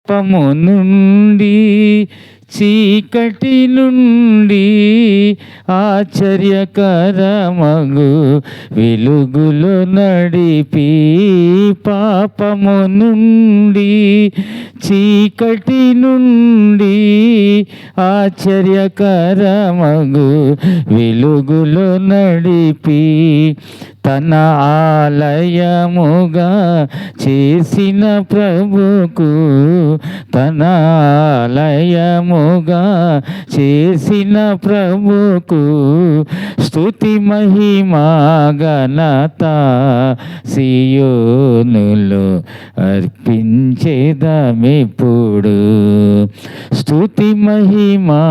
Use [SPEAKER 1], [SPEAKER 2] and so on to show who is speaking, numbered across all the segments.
[SPEAKER 1] పాపము నుండి చీకటి నుండి ఆశ్చర్యకరమగు వెలుగులో నడిపి, పాపము నుండి చీకటి నుండి ఆశ్చర్యకరమగు వెలుగులో నడిపి, తన ఆలయముగా చేసిన ప్రభుకు, తన ఆలయముగా చేసిన ప్రభుకు స్తుతి మహిమా ఘనత సియోనులో అర్పించేదమెప్పుడు. స్తుతి మహిమా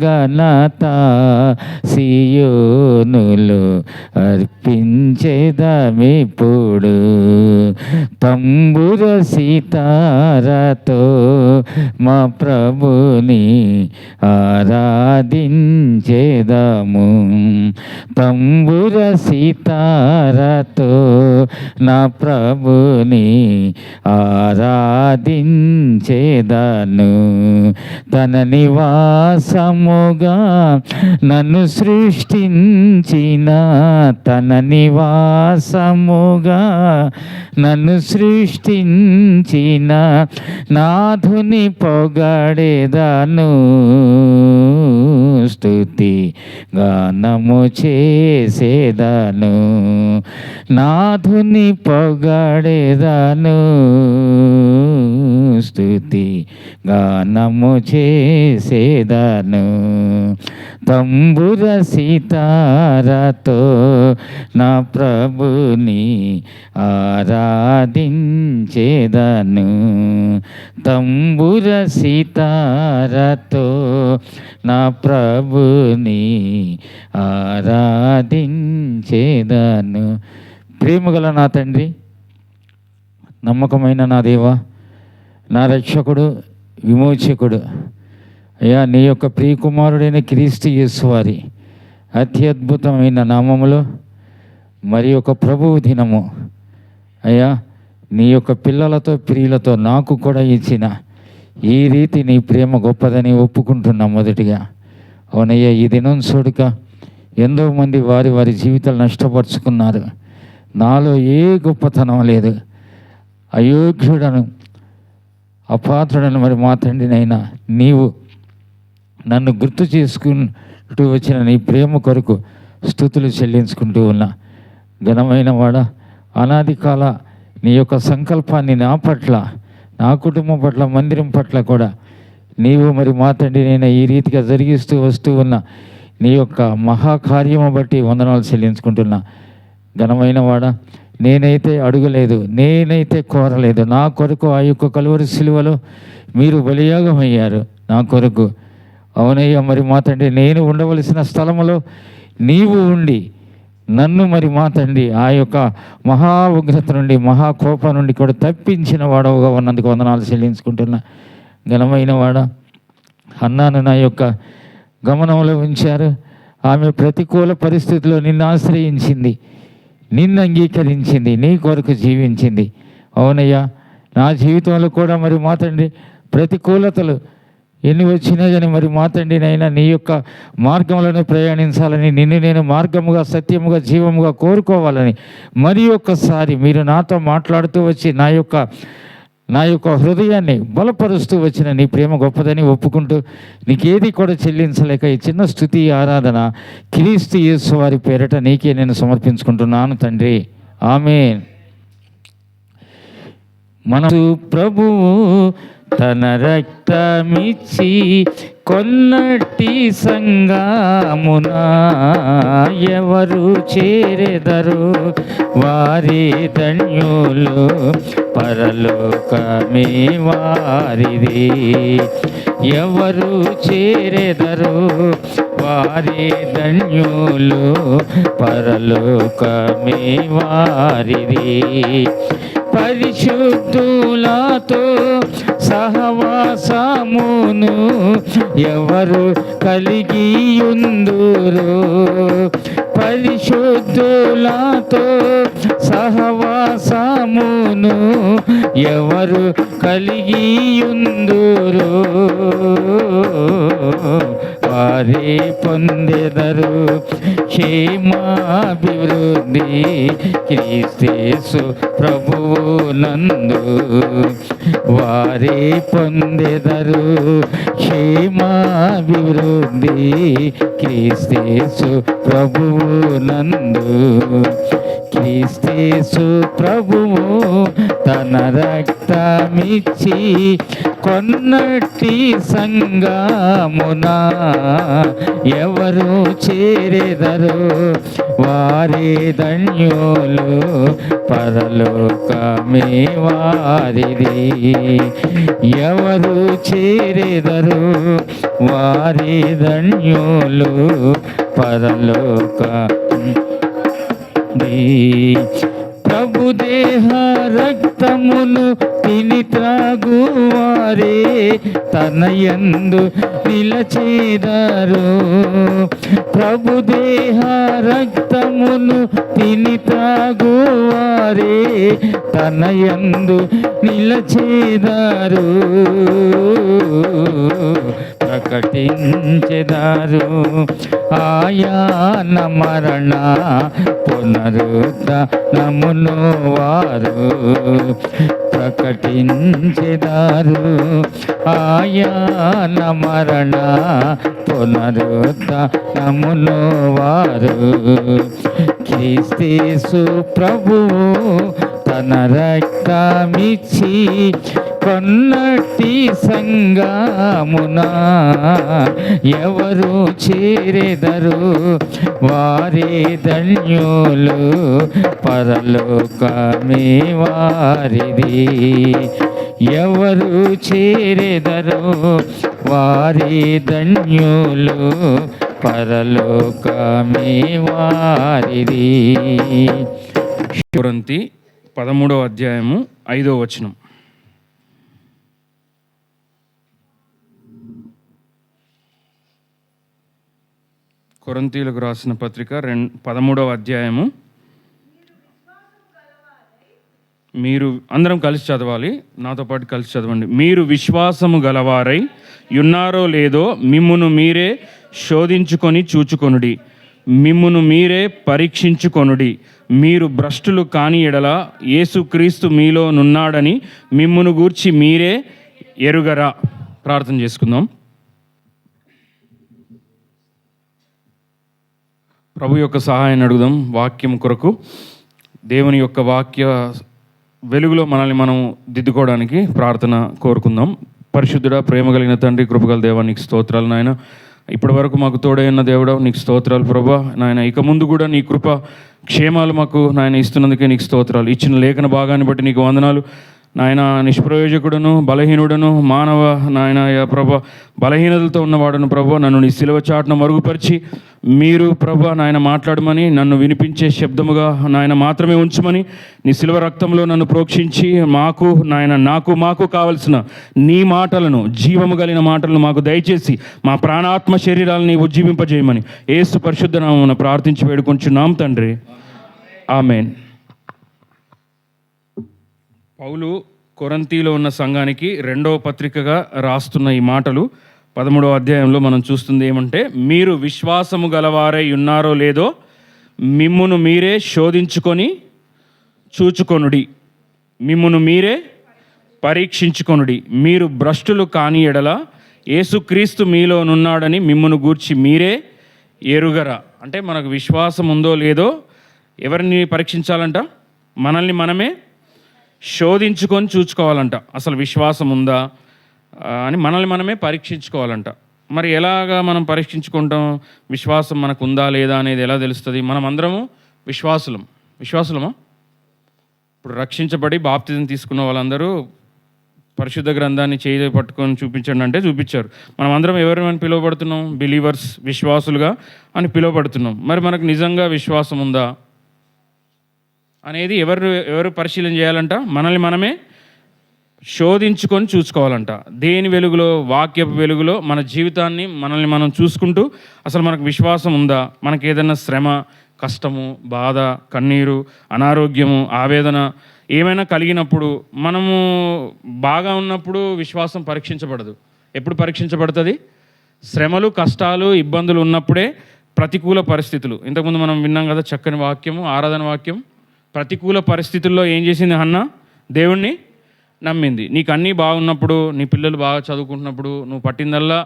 [SPEAKER 1] ఘనత సియోనులో అర్పించేదమెప్పుడు. తంబుర సితారతో మా ప్రభుని ఆరాధించేదము. తంబుర సితారతో నా ప్రభుని ఆరాధించేదను. తన నివాసముగా నన్ను సృష్టించిన, తన నివాసముగా నన్ను సృష్టించిన నాథుని పొగడేదను. స్తుతి గానము చేసేదను, నాథుని పొగడేదను. స్తుతి గానము చేసేదను. తంబుర సితారతో నా ప్రభుని ఆరాధించేదను. తంబుర సితారతో నా ప్రభుని ఆరాధించేదను. ప్రేమగల నా తండ్రి, నమ్మకమైన నా దేవా, నా రక్షకుడు, విమోచకుడు అయ్యా, నీ యొక్క ప్రియకుమారుడైన క్రీస్తు యేసు వారి అత్యద్భుతమైన నామములో మరి యొక్క ప్రభువు దినము అయ్యా, నీ యొక్క పిల్లలతో ప్రియులతో నాకు కూడా ఇచ్చిన ఈ రీతి నీ ప్రేమ గొప్పదని ఒప్పుకుంటున్నా. మొదటిగా అవునయ్యా, ఈ దినం చూడక ఎంతో మంది వారి వారి జీవితాలు నష్టపరుచుకున్నారు. నాలో ఏ గొప్పతనం లేదు, అయోగ్యుడను, అపాత్రుడను. మరి మా తండ్రినైనా నీవు నన్ను గుర్తు చేసుకుంటూ వచ్చిన నీ ప్రేమ కొరకు స్తుతులు చెల్లించుకుంటూ ఉన్నా. ఘనమైన వాడ, అనాది కాల నీ యొక్క సంకల్పాన్ని నా పట్ల, నా కుటుంబం పట్ల, మందిరం పట్ల కూడా నీవు మరి మా తండ్రినైనా ఈ రీతిగా జరిగిస్తూ వస్తూ ఉన్న నీ యొక్క మహాకార్యము బట్టి వందనాలు చెల్లించుకుంటున్నా. ఘనమైన వాడ, నేనైతే అడుగలేదు, నేనైతే కోరలేదు. నా కొరకు ఆ యొక్క కలువరి సిలువలో మీరు బలియాగమయ్యారు నా కొరకు. అవునయ్యా, మరి మా తండ్రి, నేను ఉండవలసిన స్థలములో నీవు ఉండి నన్ను మరి మా తండ్రి ఆ యొక్క మహా ఉగ్రత నుండి, మహాకోపం నుండి కూడా తప్పించిన వాడవుగా ఉన్నందుకు వందనాలు చెల్లించుకుంటున్నా. ఘనమైన వాడ, హన్నాను నా యొక్క గమనంలో ఉంచారు. ఆమె ప్రతికూల పరిస్థితిలో నిన్ను ఆశ్రయించింది, నిన్ను అంగీకరించింది, నీ కొరకు జీవించింది. అవునయ్యా, నా జీవితంలో కూడా మరి మా తండ్రి ప్రతికూలతలు ఎన్ని వచ్చినా కానీ మరి మా తండ్రినైనా నీ యొక్క మార్గంలోనే ప్రయాణించాలని, నిన్ను నేను మార్గముగా, సత్యముగా, జీవముగా కోరుకోవాలని మరి ఒక్కసారి మీరు నాతో మాట్లాడుతూ వచ్చి నా యొక్క హృదయాన్ని బలపరుస్తూ వచ్చిన నీ ప్రేమ గొప్పదని ఒప్పుకుంటూ నీకేది కూడా చెల్లించలేక ఈ చిన్న స్తుతి ఆరాధన క్రీస్తు యేసు వారి పేరట నీకే నేను సమర్పించుకుంటున్నాను తండ్రి. ఆమేన్. మన ప్రభువు తన రక్తమిచ్చి కొన్నట్టి సంగమున ఎవరు చేరెదరు వారి ధన్యులు, పరలోకమే వారిది. ఎవరు చేరెదరు వారి ధన్యులు, పరలోకమే వారిది. పరిశుద్ధులతో సహవాసమును ఎవరు కలిగి ఉందురు, పరిశుద్ధులతో సహవాసమును ఎవరు కలిగియుందురు వారే పొందెదరు క్షేమాభివృద్ధి క్రీస్తు ప్రభువు నందు వారే పొందెదరు క్షేమాభివృద్ధి క్రీస్తు ప్రభువు నందు క్రీస్తు ప్రభువు తన రక్తమిచ్చి కొన్నట్టి సంగమున ఎవరు చేరెదరు వారే ధన్యులు పరలోకమే వారిది ఎవరు చేరెదరు వారే ధన్యులు పరలోక ప్రభు దేహ రక్తమును తిని త్రాగువారే తన యందు నిలచేదారు ప్రభు దేహ రక్తమును తిని త్రాగువారే తన యందు నిలచేదారు ప్రకటించెదారు ఆయన మరణ పునరుత్థానమును వారు ప్రకటించెదారు ఆయన మరణ పునరుత్థానమును వారు క్రీస్తు ప్రభువు తన రక్తమిచ్చి కొన్నట్టి సంగమున ఎవరు చేరెదరు వారే ధన్యులు పరలోకమే వారిది ఎవరు చేరెదరు వారే ధన్యులు పరలోకమే వారిది.
[SPEAKER 2] కొరింథీ 13వ అధ్యాయము 5వ వచనం. కొరింథీయులకు రాసిన పత్రిక 13వ అధ్యాయము. మీరు అందరం కలిసి చదవాలి, నాతో పాటు కలిసి చదవండి. మీరు విశ్వాసము గలవారై ఉన్నారో లేదో మిమ్మును మీరే శోధించుకొని చూచుకొనుడి, మిమ్మును మీరే పరీక్షించుకొనుడి. మీరు భ్రష్టులు కాని ఎడల యేసుక్రీస్తు మీలో నున్నాడని మిమ్మును గూర్చి మీరే ఎరుగరా. ప్రార్థన చేసుకుందాం. ప్రభు యొక్క సహాయాన్ని అడుగుదాం. వాక్యం కొరకు దేవుని యొక్క వాక్య వెలుగులో మనల్ని మనం దిద్దుకోవడానికి ప్రార్థన కోరుకుందాం. పరిశుద్ధుడా, ప్రేమ కలిగిన తండ్రి, కృపగల దేవా, నీకు స్తోత్రాలు నాయన. ఇప్పటి వరకు మాకు తోడైన దేవుడా నీకు స్తోత్రాలు ప్రభా నాయన. ఇక ముందు కూడా నీ కృప క్షేమాలు మాకు నాయన ఇస్తున్నందుకే నీకు స్తోత్రాలు. ఇచ్చిన లేఖన భాగాన్ని బట్టి నీకు వందనాలు నాయన. నిష్ప్రయోజకుడును బలహీనుడను మానవ నాయన ప్రభా బలహీనతలతో ఉన్నవాడును ప్రభా, నన్ను నీ సిలువ చాటును మరుగుపరిచి మీరు ప్రభా నాయన మాట్లాడమని, నన్ను వినిపించే శబ్దముగా నాయన మాత్రమే ఉంచమని, నీ సిలువ రక్తంలో నన్ను ప్రోక్షించి మాకు నాయన మాకు కావలసిన నీ మాటలను, జీవము కలిగిన మాటలను మాకు దయచేసి మా ప్రాణాత్మ శరీరాలని ఉజ్జీవింపజేయమని యేసు పరిశుద్ధ నామమున ప్రార్థించి వేడుకొంచున్నాం తండ్రి, ఆమేన్. పౌలు కొరింథీలో ఉన్న సంఘానికి 2వ పత్రికగా రాస్తున్న ఈ మాటలు 13వ అధ్యాయంలో మనం చూస్తుంది ఏమంటే, మీరు విశ్వాసము గలవారై ఉన్నారో లేదో మిమ్మును మీరే శోధించుకొని చూచుకొనుడి, మిమ్మును మీరే పరీక్షించుకొనుడి. మీరు భ్రష్టులు కాని ఎడల యేసుక్రీస్తు మీలో నున్నాడని మిమ్మును గూర్చి మీరే ఎరుగరా. అంటే మనకు విశ్వాసం ఉందో లేదో ఎవరిని పరీక్షించాలంట? మనల్ని మనమే శోధించుకొని చూసుకోవాలంట. అసలు విశ్వాసం ఉందా అని మనల్ని మనమే పరీక్షించుకోవాలంట. మరి ఎలాగా మనం పరీక్షించుకుంటాం? విశ్వాసం మనకు ఉందా లేదా అనేది ఎలా తెలుస్తుంది? మనం అందరము విశ్వాసులమా? ఇప్పుడు రక్షించబడి బాప్తిజం తీసుకున్న వాళ్ళందరూ పరిశుద్ధ గ్రంథాన్ని చేయి పట్టుకొని చూపించండి అంటే చూపించారు. మనం అందరం ఎవరిని పిలువబడుతున్నాం? బిలీవర్స్, విశ్వాసులుగా అని పిలువబడుతున్నాం. మరి మనకు నిజంగా విశ్వాసం ఉందా అనేది ఎవరు పరిశీలన చేయాలంట? మనల్ని మనమే శోధించుకొని చూసుకోవాలంట. దేని వెలుగులో? వాక్యపు వెలుగులో మన జీవితాన్ని మనల్ని మనం చూసుకుంటూ అసలు మనకు విశ్వాసం ఉందా, మనకి ఏదైనా శ్రమ కష్టము, బాధ, కన్నీరు, అనారోగ్యము, ఆవేదన ఏమైనా కలిగినప్పుడు మనము బాగా ఉన్నప్పుడు విశ్వాసం పరీక్షించబడదు. ఎప్పుడు పరీక్షించబడుతుంది? శ్రమలు, కష్టాలు, ఇబ్బందులు ఉన్నప్పుడే. ప్రతికూల పరిస్థితులు, ఇంతకుముందు మనం విన్నాం కదా చక్కని వాక్యము, ఆరాధన వాక్యం. ప్రతికూల పరిస్థితుల్లో ఏం చేసింది హన్నా? దేవుణ్ణి నమ్మింది. నీకు అన్నీ బాగున్నప్పుడు, నీ పిల్లలు బాగా చదువుకుంటున్నప్పుడు, నువ్వు పట్టిందల్లా,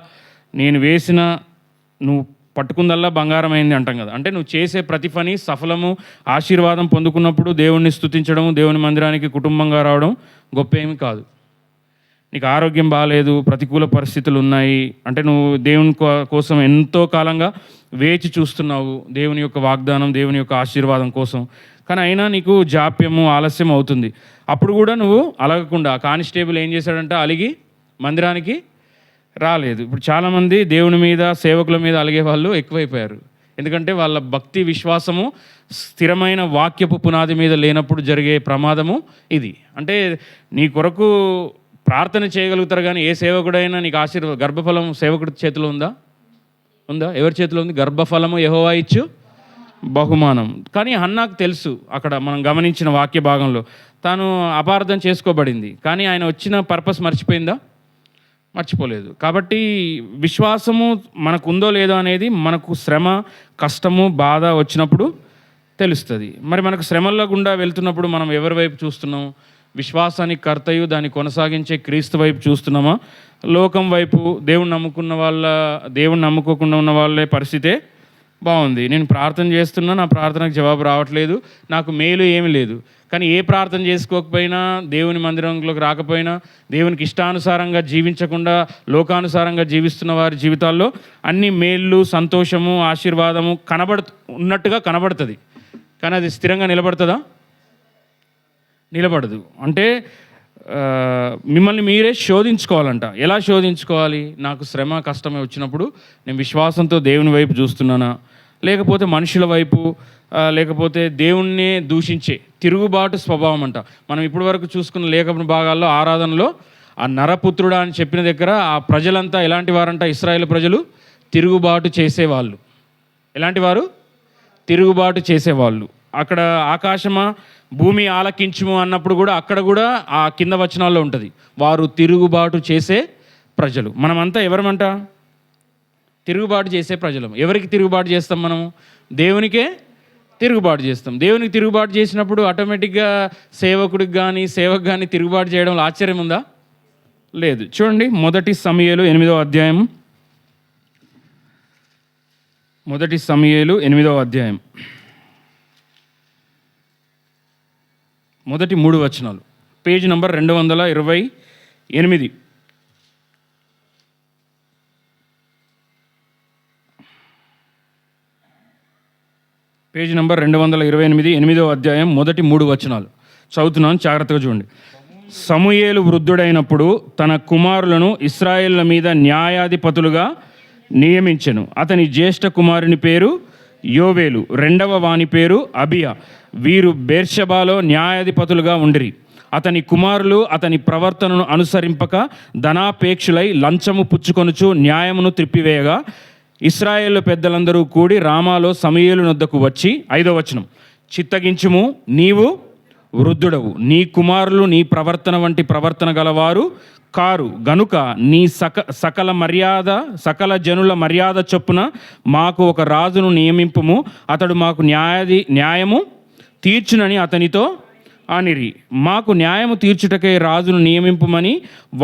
[SPEAKER 2] నువ్వు పట్టుకుందల్లా బంగారం అయింది అంటాం కదా. అంటే నువ్వు చేసే ప్రతి పని సఫలము, ఆశీర్వాదం పొందుకున్నప్పుడు దేవుణ్ణి స్తుతించడం, దేవుని మందిరానికి కుటుంబంగా రావడం గొప్ప ఏమి కాదు. నీకు ఆరోగ్యం బాగాలేదు, ప్రతికూల పరిస్థితులు ఉన్నాయి అంటే నువ్వు దేవుని కోసం ఎంతో కాలంగా వేచి చూస్తున్నావు, దేవుని యొక్క వాగ్దానం, దేవుని యొక్క ఆశీర్వాదం కోసం. కానీ అయినా నీకు జాప్యము, ఆలస్యం అవుతుంది. అప్పుడు కూడా నువ్వు అలగకుండా, కానిస్టేబుల్ ఏం చేశాడంటే అలిగి మందిరానికి రాలేదు. ఇప్పుడు చాలామంది దేవుని మీద, సేవకుల మీద అలిగే వాళ్ళు ఎక్కువైపోయారు. ఎందుకంటే వాళ్ళ భక్తి, విశ్వాసము స్థిరమైన వాక్యపు పునాది మీద లేనప్పుడు జరిగే ప్రమాదము ఇది. అంటే నీ కొరకు ప్రార్థన చేయగలుగుతారు కానీ ఏ సేవకుడైనా నీకు గర్భఫలం సేవకుడి చేతిలో ఉందా? ఎవరి చేతిలో ఉంది? గర్భఫలము యెహోవా ఇచ్చు బహుమానం. కానీ హన్నాకు తెలుసు, అక్కడ మనం గమనించిన వాక్య భాగంలో తాను అపార్థం చేసుకోబడింది. కానీ ఆయన వచ్చిన పర్పస్ మర్చిపోయిందా? మర్చిపోలేదు. కాబట్టి విశ్వాసము మనకు ఉందో లేదో అనేది మనకు శ్రమ, కష్టము, బాధ వచ్చినప్పుడు తెలుస్తుంది. మరి మనకు శ్రమల్లో గుండా వెళ్తున్నప్పుడు మనం ఎవరి వైపు చూస్తున్నాం? విశ్వాసానికి కర్తయు దాన్ని కొనసాగించే క్రీస్తు వైపు చూస్తున్నామా? లోకం వైపు, దేవుణ్ణి నమ్ముకోకుండా ఉన్న వాళ్ళే పరిస్థితే బాగుంది. నేను ప్రార్థన చేస్తున్నా, నా ప్రార్థనకు జవాబు రావట్లేదు, నాకు మేలు ఏమి లేదు. కానీ ఏ ప్రార్థన చేసుకోకపోయినా, దేవుని మందిరంలోకి రాకపోయినా, దేవునికి ఇష్టానుసారంగా జీవించకుండా లోకానుసారంగా జీవిస్తున్న వారి జీవితాల్లో అన్ని మేళ్ళు, సంతోషము, ఆశీర్వాదము ఉన్నట్టుగా కనబడుతుంది. కానీ అది స్థిరంగా నిలబడుతుందా? నిలబడదు. అంటే మిమ్మల్ని మీరే శోధించుకోవాలంట. ఎలా శోధించుకోవాలి? నాకు శ్రమ, కష్టమే వచ్చినప్పుడు నేను విశ్వాసంతో దేవుని వైపు చూస్తున్నానా, లేకపోతే మనుషుల వైపు, లేకపోతే దేవుణ్ణే దూషించే తిరుగుబాటు స్వభావం అంట. మనం ఇప్పటి వరకు చూసుకున్న లేఖన భాగాల్లో, ఆరాధనలో ఆ నరపుత్రుడా అని చెప్పిన దగ్గర ఆ ప్రజలంతా ఎలాంటి వారంట? ఇశ్రాయేలు ప్రజలు తిరుగుబాటు చేసేవాళ్ళు. ఎలాంటి వారు? తిరుగుబాటు చేసేవాళ్ళు. అక్కడ ఆకాశమా, భూమి ఆలకించుము అన్నప్పుడు కూడా అక్కడ కూడా ఆ కింద వచనాల్లో ఉంటుంది, వారు తిరుగుబాటు చేసే ప్రజలు. మనమంతా ఎవరమంట? తిరుగుబాటు చేసే ప్రజలం. ఎవరికి తిరుగుబాటు చేస్తాం? మనము దేవునికే తిరుగుబాటు చేస్తాం. దేవునికి తిరుగుబాటు చేసినప్పుడు ఆటోమేటిక్గా సేవకుడికి కానీ, సేవకు కానీ తిరుగుబాటు చేయడంలో ఆశ్చర్యం ఉందా? లేదు. చూడండి, 1 సమూయేలు 8వ అధ్యాయం. 1 సమూయేలు 8వ అధ్యాయం మొదటి 3 వచనాలు, పేజ్ నంబర్ 228. పేజ్ నంబర్ 228, 8వ అధ్యాయం మొదటి 3 వచనాలు చదువుతున్నాను, జాగ్రత్తగా చూడండి. సమూయేలు వృద్ధుడైనప్పుడు తన కుమారులను ఇశ్రాయేళ్ల మీద న్యాయాధిపతులుగా నియమించెను. అతని జ్యేష్ఠ కుమారుని పేరు యోవేలు, రెండవ వాని పేరు అబియా. వీరు బెర్షెబాలో న్యాయాధిపతులుగా ఉండిరి. అతని కుమారులు అతని ప్రవర్తనను అనుసరింపక ధనాపేక్షులై లంచము పుచ్చుకొనుచు న్యాయమును త్రిప్పివేయగా ఇశ్రాయేలు పెద్దలందరూ కూడి రామాలో సమూయేలు నొద్దకు వచ్చి, 5వ వచనం, చిత్తగించుము, నీవు వృద్ధుడవు, నీ కుమారులు నీ ప్రవర్తన వంటి ప్రవర్తన గలవారు కారు గనుక నీ సకల జనుల మర్యాద చొప్పున మాకు ఒక రాజును నియమింపుము, అతడు మాకు న్యాయము తీర్చునని అతనితో అనిరి. మాకు న్యాయము తీర్చుటకే రాజును నియమింపుమని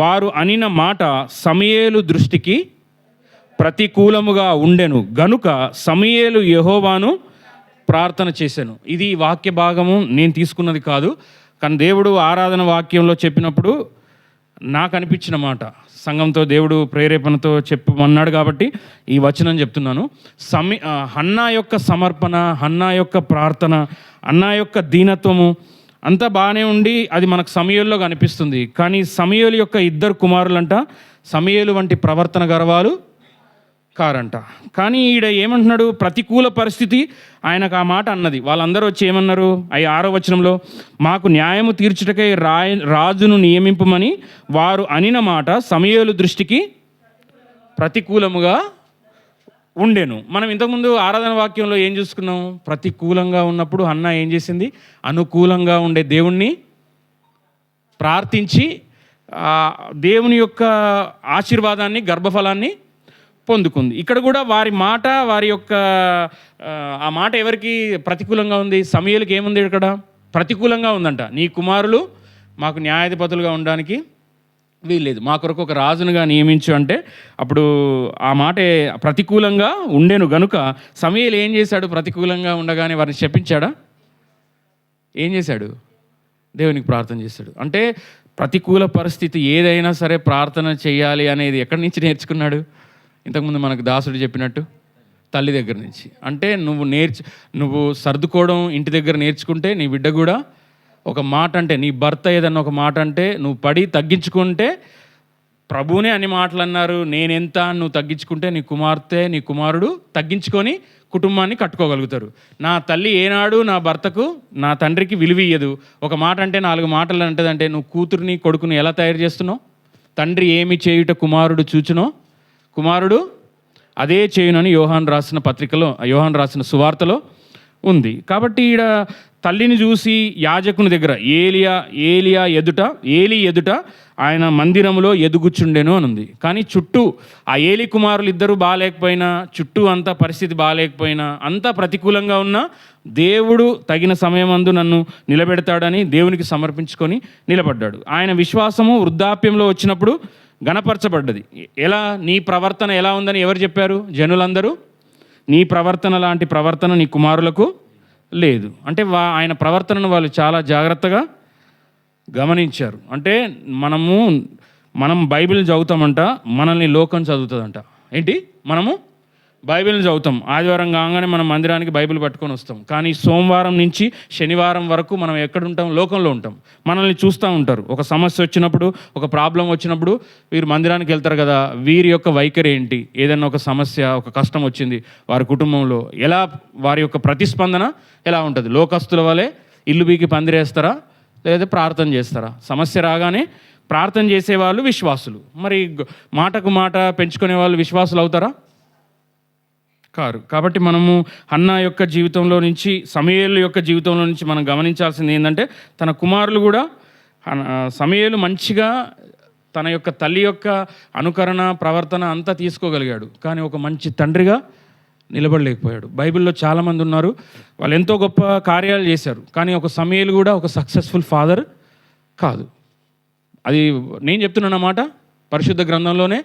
[SPEAKER 2] వారు అనిన మాట సమూయేలు దృష్టికి ప్రతికూలముగా ఉండెను. గనుక సమూయేలు యెహోవాను ప్రార్థన చేశాను. ఇది వాక్య భాగము నేను తీసుకున్నది కాదు, కానీ దేవుడు ఆరాధన వాక్యంలో చెప్పినప్పుడు నాకు అనిపించిన మాట, సంఘంతో దేవుడు ప్రేరేపణతో చెప్పమన్నాడు కాబట్టి ఈ వచనం చెప్తున్నాను. హన్నా యొక్క సమర్పణ, హన్నా యొక్క ప్రార్థన, హన్నా యొక్క దీనత్వము అంతా బాగానే ఉండి అది మనకు సమూయేలులో కనిపిస్తుంది. కానీ సమూయేలు యొక్క 2 కుమారులంట సమూయేలు వంటి ప్రవర్తన గలవారు కారంట. కానీ ఈడ ఏమంటున్నాడు? ప్రతికూల పరిస్థితి ఆయనకు ఆ మాట అన్నది. వాళ్ళందరూ వచ్చి ఏమన్నారు? 6వ వచనంలో, మాకు న్యాయము తీర్చుటకై రాజును నియమింపమని వారు అనిన మాట సమూయేలు దృష్టికి ప్రతికూలముగా ఉండెను. మనం ఇంతకుముందు ఆరాధన వాక్యంలో ఏం చూసుకున్నాం? ప్రతికూలంగా ఉన్నప్పుడు హన్నా ఏం చేసింది? అనుకూలంగా ఉండే దేవుణ్ణి ప్రార్థించి దేవుని యొక్క ఆశీర్వాదాన్ని, గర్భఫలాన్ని పొందుకుంది. ఇక్కడ కూడా వారి యొక్క ఆ మాట ఎవరికి ప్రతికూలంగా ఉంది? సమూయేలుకి ఏముంది ఇక్కడ? ప్రతికూలంగా ఉందంట. నీ కుమారులు మాకు న్యాయాధిపతులుగా ఉండడానికి వీల్లేదు, మా కొరకు ఒక రాజునుగా నియమించు అంటే అప్పుడు ఆ మాట ప్రతికూలంగా ఉండేను గనుక సమూయేలు ఏం చేశాడు? ప్రతికూలంగా ఉండగానే వారిని శపించాడా? ఏం చేశాడు? దేవునికి ప్రార్థన చేశాడు. అంటే ప్రతికూల పరిస్థితి ఏదైనా సరే ప్రార్థన చేయాలి అనేది ఎక్కడి నుంచి నేర్చుకున్నాడు? ఇంతకుముందు మనకు దాసుడు చెప్పినట్టు తల్లి దగ్గర నుంచి. అంటే నువ్వు సర్దుకోవడం ఇంటి దగ్గర నేర్చుకుంటే నీ బిడ్డ కూడా ఒక మాట అంటే, నీ భర్త ఏదన్నా ఒక మాట అంటే నువ్వు పడి తగ్గించుకుంటే, ప్రభువునే అన్ని మాటలు అన్నారు, నేనెంత నువ్వు తగ్గించుకుంటే నీ కుమార్తె నీ కుమారుడు తగ్గించుకొని కుటుంబాన్ని కట్టుకోగలుగుతారు. నా తల్లి ఏనాడు నా భర్తకు నా తండ్రికి విలువియ్యదు. ఒక మాట అంటే 4 మాటలు అంటదంటే నువ్వు కూతుర్ని కొడుకుని ఎలా తయారు చేస్తున్నావు? తండ్రి ఏమి చేయుట కుమారుడు చూచునో కుమారుడు అదే చేయునని యోహాను రాసిన సువార్తలో ఉంది. కాబట్టి ఈడ తల్లిని చూసి యాజకుని దగ్గర ఏలి ఎదుట ఆయన మందిరంలో ఎదుగుచుండెను అని ఉంది. కానీ చుట్టూ ఆ ఏలి కుమారులు ఇద్దరు బాగాలేకపోయినా, చుట్టూ అంతా పరిస్థితి బాగాలేకపోయినా, అంతా ప్రతికూలంగా ఉన్నా దేవుడు తగిన సమయమందు నన్ను నిలబెడతాడని దేవునికి సమర్పించుకొని నిలబడ్డాడు. ఆయన విశ్వాసము వృద్ధాప్యంలో వచ్చినప్పుడు గణపరచబడ్డది. ఎలా? నీ ప్రవర్తన ఎలా ఉందని ఎవరు చెప్పారు? జనులందరూ నీ ప్రవర్తన లాంటి ప్రవర్తన నీ కుమారులకు లేదు అంటే ఆయన ప్రవర్తనను వాళ్ళు చాలా జాగ్రత్తగా గమనించారు. అంటే మనం బైబిల్ చదువుతామంట, మనల్ని లోకం చదువుతుందంట. ఏంటి? మనము బైబిల్ని చదువుతాం, ఆదివారం కాగానే మనం మందిరానికి బైబిల్ పట్టుకొని వస్తాం. కానీ సోమవారం నుంచి శనివారం వరకు మనం ఎక్కడుంటాం? లోకంలో ఉంటాం. మనల్ని చూస్తూ ఉంటారు. ఒక సమస్య వచ్చినప్పుడు, ఒక ప్రాబ్లం వచ్చినప్పుడు వీరు మందిరానికి వెళ్తారు కదా, వీరి యొక్క వైఖరి ఏంటి? ఏదైనా ఒక సమస్య, ఒక కష్టం వచ్చింది వారి కుటుంబంలో, ఎలా వారి యొక్క ప్రతిస్పందన ఎలా ఉంటుంది? లోకస్తుల వలె ఇల్లు బీకి పందిరేస్తారా, లేదా ప్రార్థన చేస్తారా? సమస్య రాగానే ప్రార్థన చేసేవాళ్ళు విశ్వాసులు. మరి మాటకు మాట పెంచుకునే వాళ్ళు విశ్వాసులు అవుతారా? కారు. కాబట్టి మనము హన్నా యొక్క జీవితంలో నుంచి, సమూయేలు యొక్క జీవితంలో నుంచి మనం గమనించాల్సింది ఏంటంటే, తన కుమారులు కూడా సమూయేలు మంచిగా తన యొక్క తల్లి యొక్క అనుకరణ, ప్రవర్తన అంతా తీసుకోగలిగాడు. కానీ ఒక మంచి తండ్రిగా నిలబడలేకపోయాడు. బైబిల్లో చాలామంది ఉన్నారు, వాళ్ళు ఎంతో గొప్ప కార్యాలు చేశారు. కానీ ఒక సమూయేలు కూడా ఒక సక్సెస్ఫుల్ ఫాదర్ కాదు. అది నేను చెప్తున్నాను అన్నమాట, పరిశుద్ధ గ్రంథంలోనే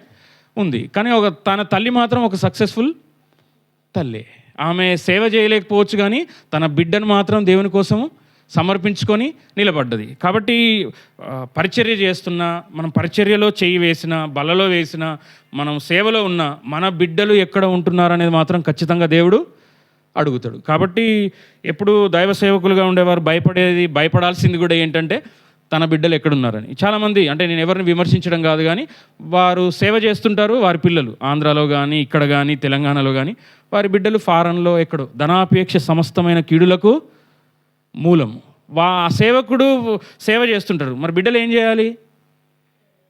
[SPEAKER 2] ఉంది. కానీ తన తల్లి మాత్రం ఒక సక్సెస్ఫుల్ తల్లి. ఆమె సేవ చేయలేకపోవచ్చు, కానీ తన బిడ్డను మాత్రం దేవుని కోసము సమర్పించుకొని నిలబడ్డది. కాబట్టి పరిచర్య చేస్తున్న, మనం పరిచర్యలో చేయి వేసిన, బలలో వేసిన, మనం సేవలో ఉన్న మన బిడ్డలు ఎక్కడ ఉంటున్నారనేది మాత్రం ఖచ్చితంగా దేవుడు అడుగుతాడు. కాబట్టి ఎప్పుడు దైవ సేవకులుగా ఉండేవారు భయపడాల్సింది కూడా ఏంటంటే తన బిడ్డలు ఎక్కడున్నారని. చాలామంది, అంటే నేను ఎవరిని విమర్శించడం కాదు, కానీ వారు సేవ చేస్తుంటారు, వారి పిల్లలు ఆంధ్రాలో కానీ, ఇక్కడ కానీ, తెలంగాణలో కానీ, వారి బిడ్డలు ఫారెన్లో ఎక్కడో. ధనాపేక్ష సమస్తమైన కీడులకు మూలం. సేవకుడు సేవ చేస్తుంటారు, మరి బిడ్డలు ఏం చేయాలి?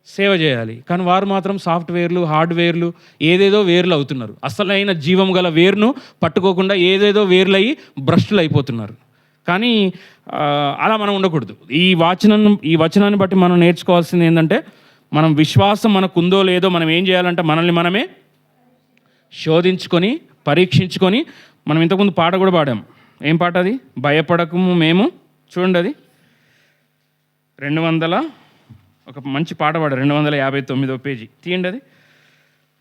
[SPEAKER 2] సేవ చేయాలి. కానీ వారు మాత్రం సాఫ్ట్వేర్లు, హార్డ్వేర్లు, ఏదేదో వేర్లు అవుతున్నారు. అసలైన జీవం గల వేరును పట్టుకోకుండా ఏదేదో వేర్లు అయ్యి భ్రష్టులు అయిపోతున్నారు. కానీ అలా మనం ఉండకూడదు. ఈ వచనాన్ని బట్టి మనం నేర్చుకోవాల్సింది ఏంటంటే, మనం విశ్వాసం మనకు ఉందో లేదో మనం ఏం చేయాలంటే మనల్ని మనమే శోధించుకొని, పరీక్షించుకొని. మనం ఇంతకుముందు పాట కూడా పాడాం. ఏం పాట అది? భయపడకము మేము. చూడండి, అది 200 ఒక మంచి పాట పాడారు, 259వ పేజీ తీయండి. అది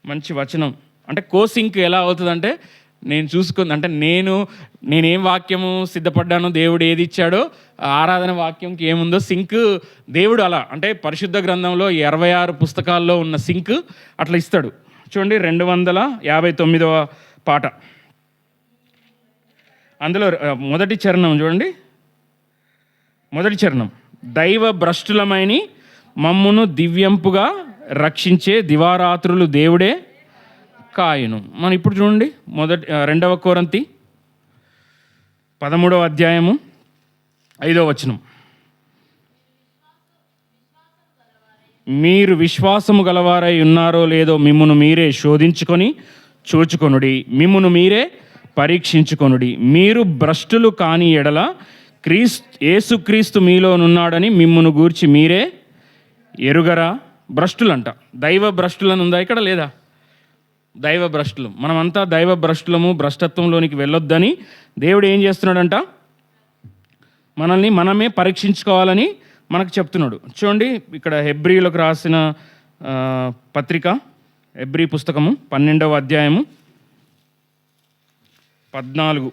[SPEAKER 2] మంచి వచనం. అంటే కోసింక్ ఎలా అవుతుందంటే, నేను చూసుకుంది అంటే నేనేం వాక్యము సిద్ధపడ్డానో, దేవుడు ఏది ఇచ్చాడో, ఆరాధన వాక్యంకి ఏముందో సింక్ దేవుడు అలా, అంటే పరిశుద్ధ గ్రంథంలో 26 పుస్తకాల్లో ఉన్న సింక్ అట్లా ఇస్తాడు. చూడండి 259వ పాట, అందులో మొదటి చరణం చూడండి. మొదటి చరణం, దైవ భ్రష్టులమైని మమ్మును దివ్యంపుగా రక్షించే దివారాత్రులు దేవుడే కాయును. మనం ఇప్పుడు చూడండి 2వ కొరింథీ 13వ అధ్యాయము 5వ వచనం. మీరు విశ్వాసము గలవారై ఉన్నారో లేదో మిమ్మును మీరే శోధించుకొని చూచుకొనుడి, మిమ్మును మీరే పరీక్షించుకొనుడి. మీరు భ్రష్టులు కాని ఎడల యేసుక్రీస్తు మీలోనున్నాడని మిమ్మును గూర్చి మీరే ఎరుగరా. భ్రష్టులంట, దైవ భ్రష్టులను ఉందా ఇక్కడ? లేదా. దైవ భ్రష్టులం, మనమంతా దైవ భ్రష్టులము, భ్రష్టత్వంలోనికి వెళ్ళొద్దని దేవుడు ఏం చేస్తున్నాడంట? మనల్ని మనమే పరీక్షించుకోవాలని మనకు చెప్తున్నాడు. చూడండి, ఇక్కడ హెబ్రీలకు రాసిన పత్రిక, హెబ్రీ పుస్తకము 12వ అధ్యాయము 16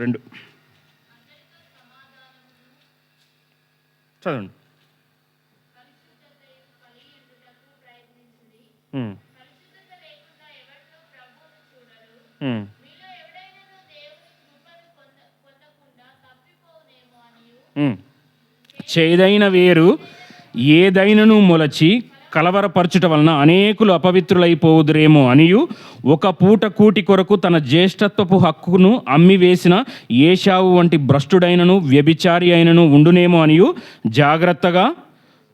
[SPEAKER 2] 2 చదవండి. చేదైన వేరు ఏదైనను మొలచి కలవరపరచుట వలన అనేకులు అపవిత్రులైపోదురేమో అనియు, ఒక పూట కూటి కొరకు తన జ్యేష్ఠత్వపు హక్కును అమ్మివేసిన ఏశావు వంటి భ్రష్టుడైనను వ్యభిచారి అయినను ఉండునేమో అనియు జాగ్రత్తగా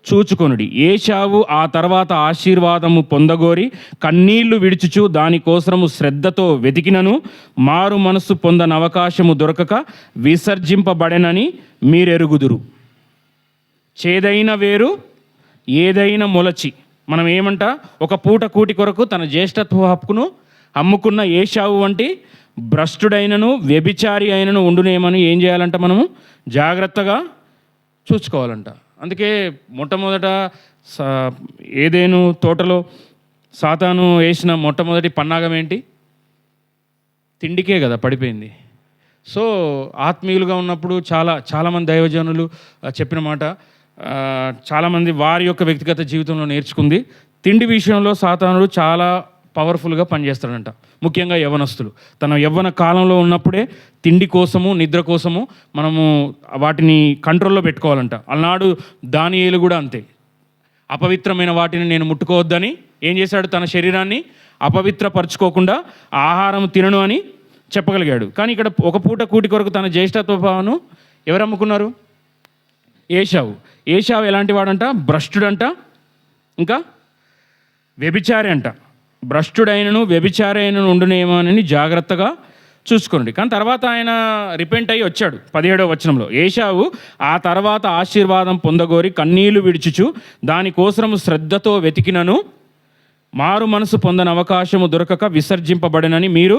[SPEAKER 2] చూచుకొనుడి. ఏశావు ఆ తర్వాత ఆశీర్వాదము పొందగోరి కన్నీళ్లు విడుచుచు దానికోసము శ్రద్ధతో వెతికినను మారు మనస్సు పొందని అవకాశము దొరకక విసర్జింపబడెనని మీరెరుగుదురు. చేదైన వేరు ఏదైనా మొలచి, మనం ఏమంట, ఒక పూట కూటి కొరకు తన జ్యేష్ఠత్వ హక్కును అమ్ముకున్న ఏశావు వంటి భ్రష్టుడైనను వ్యభిచారి అయినను ఉండునేమని ఏం చేయాలంట? మనము జాగ్రత్తగా చూసుకోవాలంట. అందుకే మొట్టమొదట ఏదేను తోటలో సాతాను వేసిన మొట్టమొదటి పన్నాగం ఏంటి? తిండికే కదా పడిపోయింది. సో ఆత్మీయులుగా ఉన్నప్పుడు చాలామంది దైవజనులు చెప్పిన మాట, చాలామంది వారి యొక్క వ్యక్తిగత జీవితంలో నేర్చుకుంది, తిండి విషయంలో సాతానుడు చాలా పవర్ఫుల్గా పనిచేస్తాడంట. ముఖ్యంగా యవ్వనస్తులు తన యవ్వన కాలంలో ఉన్నప్పుడే తిండి కోసము, నిద్ర కోసము మనము వాటిని కంట్రోల్లో పెట్టుకోవాలంట. అలనాడు దానియేలు కూడా అంతే. అపవిత్రమైన వాటిని నేను ముట్టుకోవద్దని ఏం చేశాడు? తన శరీరాన్ని అపవిత్రపరచుకోకుండా ఆహారం తినను అని చెప్పగలిగాడు. కానీ ఇక్కడ ఒక పూట కూటి కొరకు తన జ్యేష్ఠత్వను ఎవరు అమ్ముకున్నారు? ఏశావు ఎలాంటి వాడంట? భ్రష్టుడంట, ఇంకా వ్యభిచారి అంట. భ్రష్టుడైనను వ్యభిచారి అయినను ఉండునేమో అని జాగ్రత్తగా చూసుకోండి. కానీ తర్వాత ఆయన రిపెంట్ అయ్యి వచ్చాడు. 17వ వచనంలో, ఏశావు ఆ తర్వాత ఆశీర్వాదం పొందగోరి కన్నీళ్లు విడిచుచు దానికోసము శ్రద్ధతో వెతికినను మారు మనసు పొందని అవకాశము దొరకక విసర్జింపబడినని మీరు